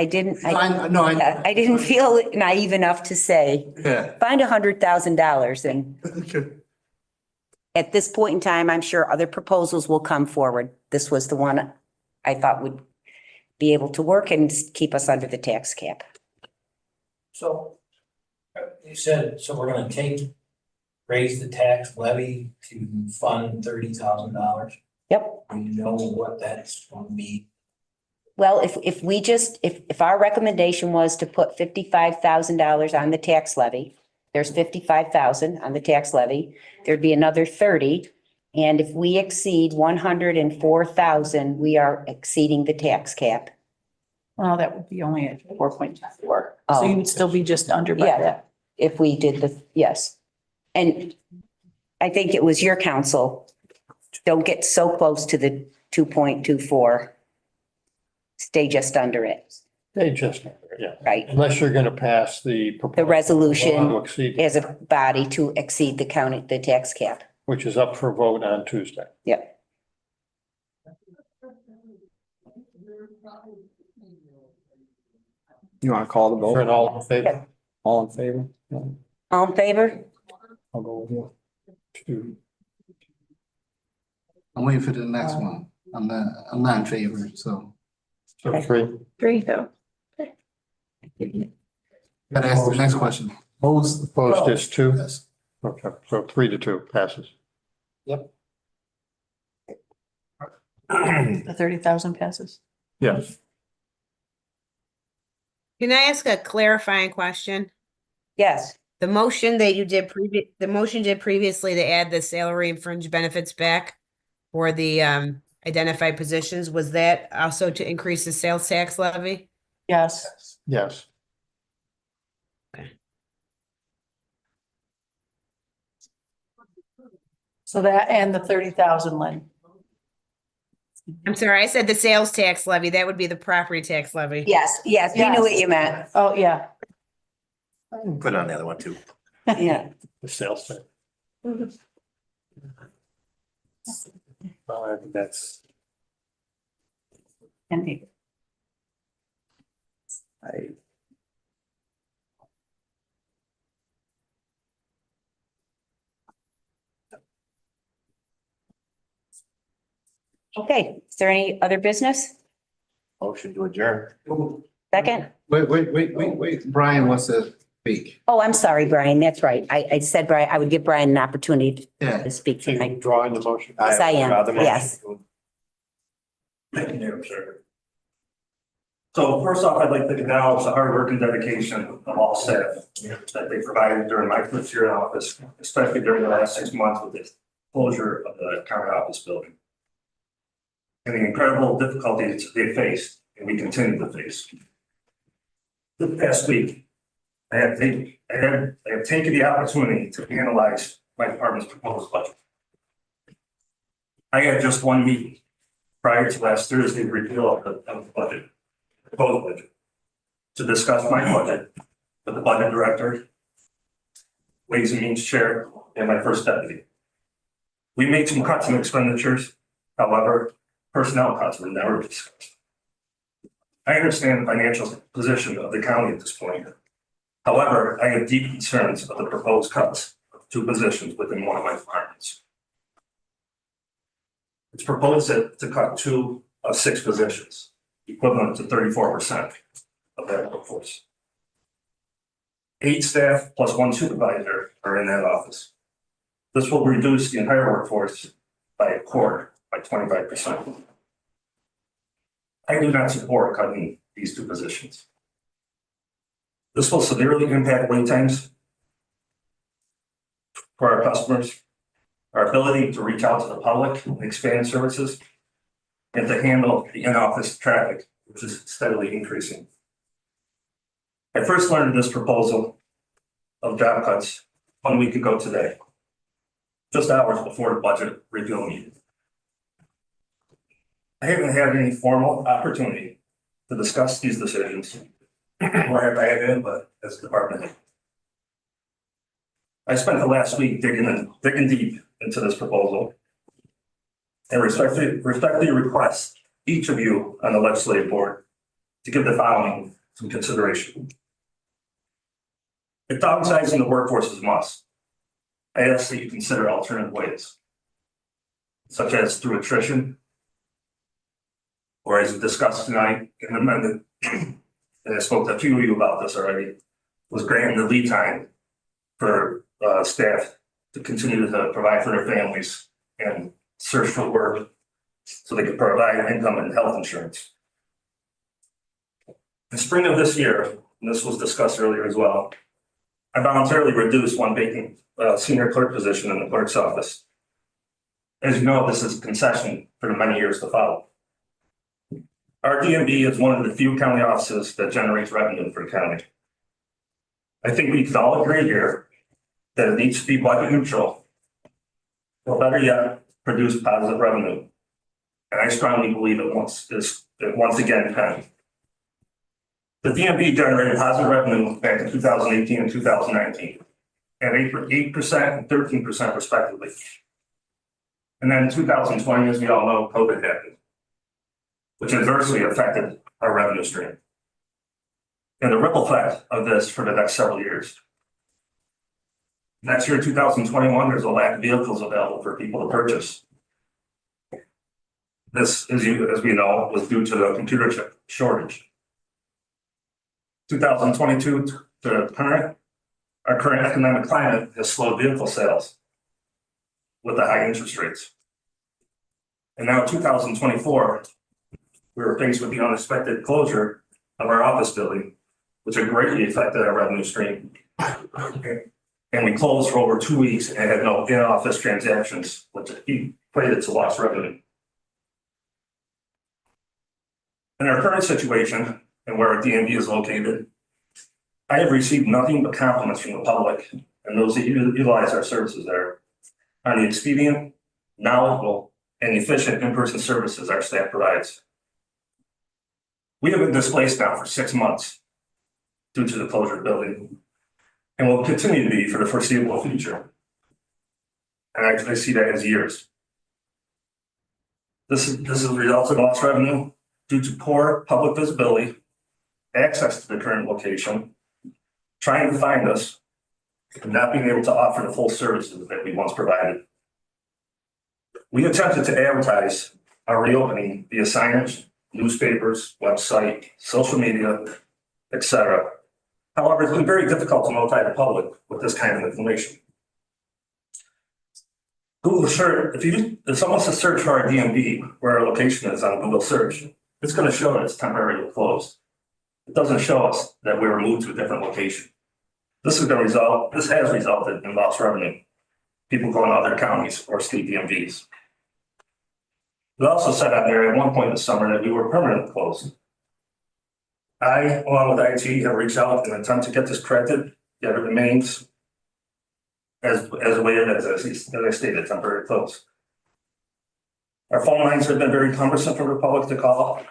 didn't feel naive enough to say, Yeah. find $100,000 and Okay. at this point in time, I'm sure other proposals will come forward. This was the one I thought would be able to work and keep us under the tax cap. So you said, so we're gonna raise the tax levy to fund $30,000. Yep. We know what that's gonna be. Well, if our recommendation was to put $55,000 on the tax levy, there's 55,000 on the tax levy, there'd be another 30. And if we exceed 104,000, we are exceeding the tax cap. Well, that would be only at 4.4. Oh. So you would still be just under by Yeah. that. If we did yes. And I think it was your counsel, don't get so close to the 2.24. Stay just under it, They just, yeah, right? unless you're gonna pass the. The proposal resolution to exceed, as a body to exceed the tax cap. which is up for vote on Tuesday. Yep. You want to call the For vote? an all in favor? All in favor? No, All in favor? I'll go with you. Two. I'm waiting for the next one. I'm not in favor, so. So three. 3 though. Gotta ask the next question. Opposed is 2. Yes. Okay, so 3-2 passes. The 30,000 passes. Yes. Can I ask a clarifying question? Yes. The motion that you did previously to add the salary and fringe benefits back for the identified positions, was that also to increase the sales tax levy? Yes. Yes. So that and the 30,000, Lynn. I'm sorry, I said the sales tax levy. That would be the property tax levy. Yes, we knew what you meant. Oh, yeah. Put on the other one too. Yeah. The sales thing. Well, I think that's. And Okay, is there any other business? Motion to adjourn. Second? Wait. Brian wants to speak. Oh, I'm sorry, Brian, that's right. I said, Brian, I would give Brian an opportunity Yeah. to speak So you tonight. drawing the motion? Yes, I am. Draw the motion. Yes. Thank you, Madam Chair. So first off, I'd like to acknowledge the hard work and dedication of all staff that they provided during my first year in office, especially during the last 6 months with the closure of the county office building. And the incredible difficulties they faced and we continue to face. This past week, I have taken the opportunity to analyze my department's proposed budget. I had just one meeting prior to last Thursday's repeal of the budget, proposed budget, to discuss my budget with the budget director, Ways and Means Chair, and my first deputy. We made some cuts in expenditures, however, personnel cuts were never discussed. I understand the financial position of the county at this point. However, I have deep concerns of the proposed cuts of 2 positions within one of my departments. It's proposed to cut 2 of 6 positions, equivalent to 34% of that workforce. 8 staff plus 1 supervisor are in that office. This will reduce the entire workforce by a quarter by 25%. I do not support cutting these two positions. This will severely impact wait times for our customers, our ability to reach out to the public and expand services, and to handle the in-office traffic, which is steadily increasing. I first learned of this proposal of job cuts 1 week ago today, just hours before the budget review meeting. I haven't had any formal opportunity to discuss these decisions, or have I had input as a department head. I spent the last week digging deep into this proposal and respectfully request each of you on the legislative board to give the following some consideration. If downsizing the workforce is a must, I ask that you consider alternative ways, such as through attrition, or as discussed tonight and amended, and I spoke to a few of you about this already, was granting the lead time for staff to continue to provide for their families and search for work so they could provide income and health insurance. In spring of this year, and this was discussed earlier as well, I voluntarily reduced one vacant senior clerk position in the clerk's office. As you know, this is a concession for the many years to follow. Our DMV is one of the few county offices that generates revenue for the county. I think we can all agree here that it needs to be budget neutral, or better yet, produce positive revenue. And I strongly believe it once again can. The DMV generated positive revenue back in 2018 and 2019 at 8% and 13% respectively. And then in 2020, as we all know, COVID happened, which adversely affected our revenue stream. And the ripple effect of this for the next several years. Next year, 2021, there's a lack of vehicles available for people to purchase. This, as we know, was due to the computer chip shortage. 2022 to our current economic climate has slowed vehicle sales with the high interest rates. And now 2024, we were faced with the unexpected closure of our office building, which had greatly affected our revenue stream. And we closed for over 2 weeks and had no in-office transactions, which equated to lost revenue. In our current situation, and where our DMV is located, I have received nothing but compliments from the public and those that utilize our services there on the expedient, knowledgeable, and efficient in-person services our staff provides. We have been displaced now for 6 months due to the closure of the building, and will continue to be for the foreseeable future. And I see that as years. This is a result of lost revenue due to poor public visibility, access to the current location, trying to find us, and not being able to offer the full services that we once provided. We attempted to advertise our reopening via signage, newspapers, website, social media, etc. However, it's been very difficult to notify the public with this kind of information. Google search, if someone says search for our DMV, where our location is on Google search, it's going to show that it's temporarily closed. It doesn't show us that we were moved to a different location. This has resulted in lost revenue. People going to other counties or state DMVs. It also said out there at one point this summer that we were permanently closed. I, along with IT, have reached out in an attempt to get this corrected, yet it remains as I stated, temporary closed. Our phone lines have been very cumbersome for the public to call,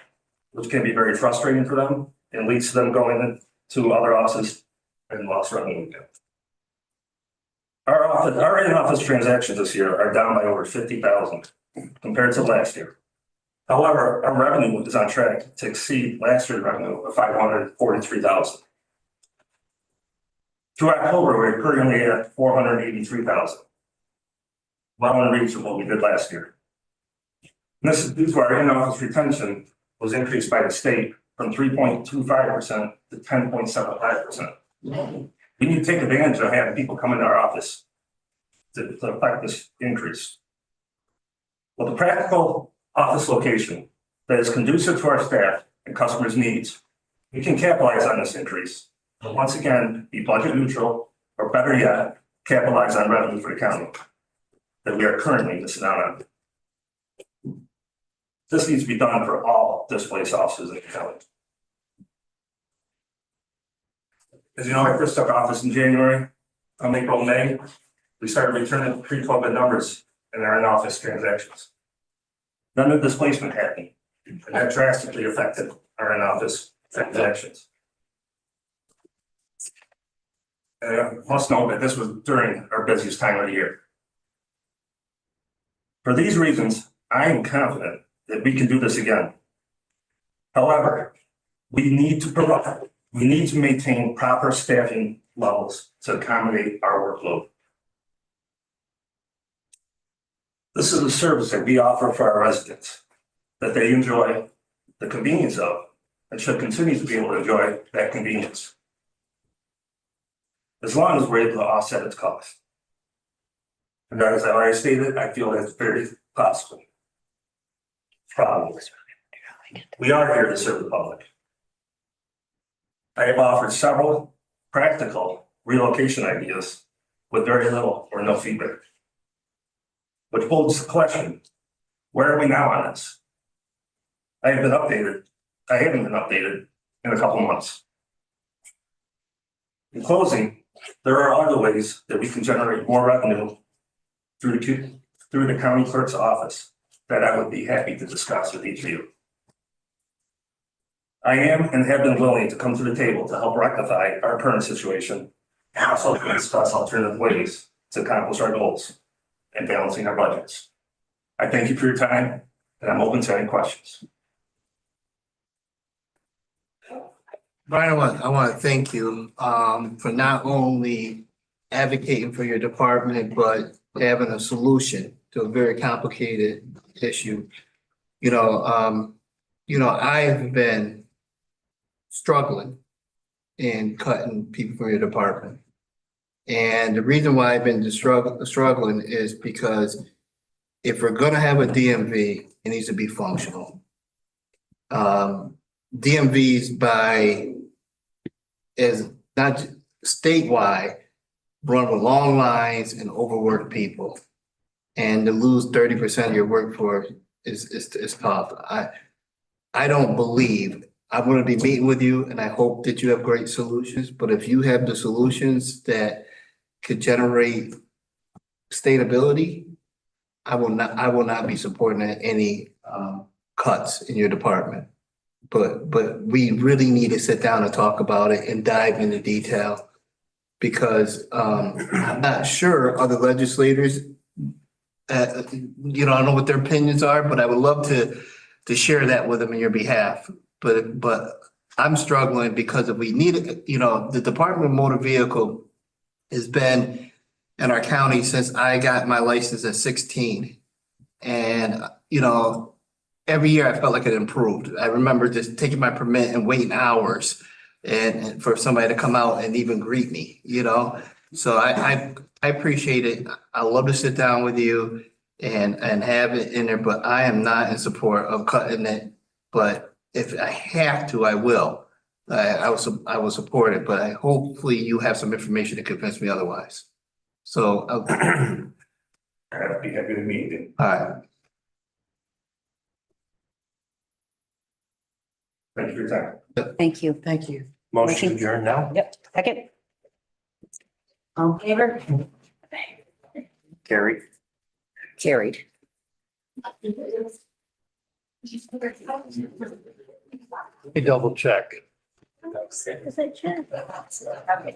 which can be very frustrating for them and leads to them going to other offices and lost revenue. Our in-office transactions this year are down by over 50,000 compared to last year. However, our revenue is on track to exceed last year's revenue of 543,000. Through October, we're currently at 483,000. Well in reach of what we did last year. And this is due to our in-office retention was increased by the state from 3.25% to 10.75%. We need to take advantage of having people come into our office to affect this increase. With a practical office location that is conducive to our staff and customers' needs, we can capitalize on this increase. But once again, be budget neutral, or better yet, capitalize on revenue for the county that we are currently missing out on. This needs to be done for all displaced officers in the county. As you know, I first took office in January. On April, May, we started returning pre-COVID numbers in our in-office transactions. None of the displacement happened, and that drastically affected our in-office transactions. I must note that this was during our busiest time of the year. For these reasons, I am confident that we can do this again. However, we need to maintain proper staffing levels to accommodate our workload. This is a service that we offer for our residents, that they enjoy the convenience of, and should continue to be able to enjoy that convenience, as long as we're able to offset its cost. And as I already stated, I feel that's very possible. Problem. We are here to serve the public. I have offered several practical relocation ideas with very little or no feedback. Which holds the question, where are we now on this? I haven't been updated in a couple months. In closing, there are other ways that we can generate more revenue through the county clerk's office that I would be happy to discuss with each of you. I am and have been willing to come to the table to help rectify our current situation and also to discuss alternative ways to accomplish our goals and balancing our budgets. I thank you for your time, and I'm open to any questions. Brian, I want to thank you for not only advocating for your department, but having a solution to a very complicated issue. I have been struggling in cutting people from your department. And the reason why I've been struggling is because if we're gonna have a DMV, it needs to be functional. DMVs is not statewide, run with long lines and overworked people. And to lose 30% of your workforce is tough. I don't believe, I'm gonna be meeting with you and I hope that you have great solutions, but if you have the solutions that could generate stability, I will not be supporting any cuts in your department. But we really need to sit down and talk about it and dive into detail. Because I'm not sure other legislators, I don't know what their opinions are, but I would love to share that with them on your behalf. But I'm struggling because if we need it, the Department of Motor Vehicle has been in our county since I got my license at 16. And, every year I felt like it improved. I remember just taking my permit and waiting hours and for somebody to come out and even greet me, So I appreciate it. I love to sit down with you and have it in there, but I am not in support of cutting it. But if I have to, I will. I will support it, but hopefully you have some information to convince me otherwise. So I'd be happy to meet you. all right. Thank you for your time. Thank you. Thank you. Motion adjourned now? Yep, second. All in favor? Carrie? Carried. Let me double check. Is that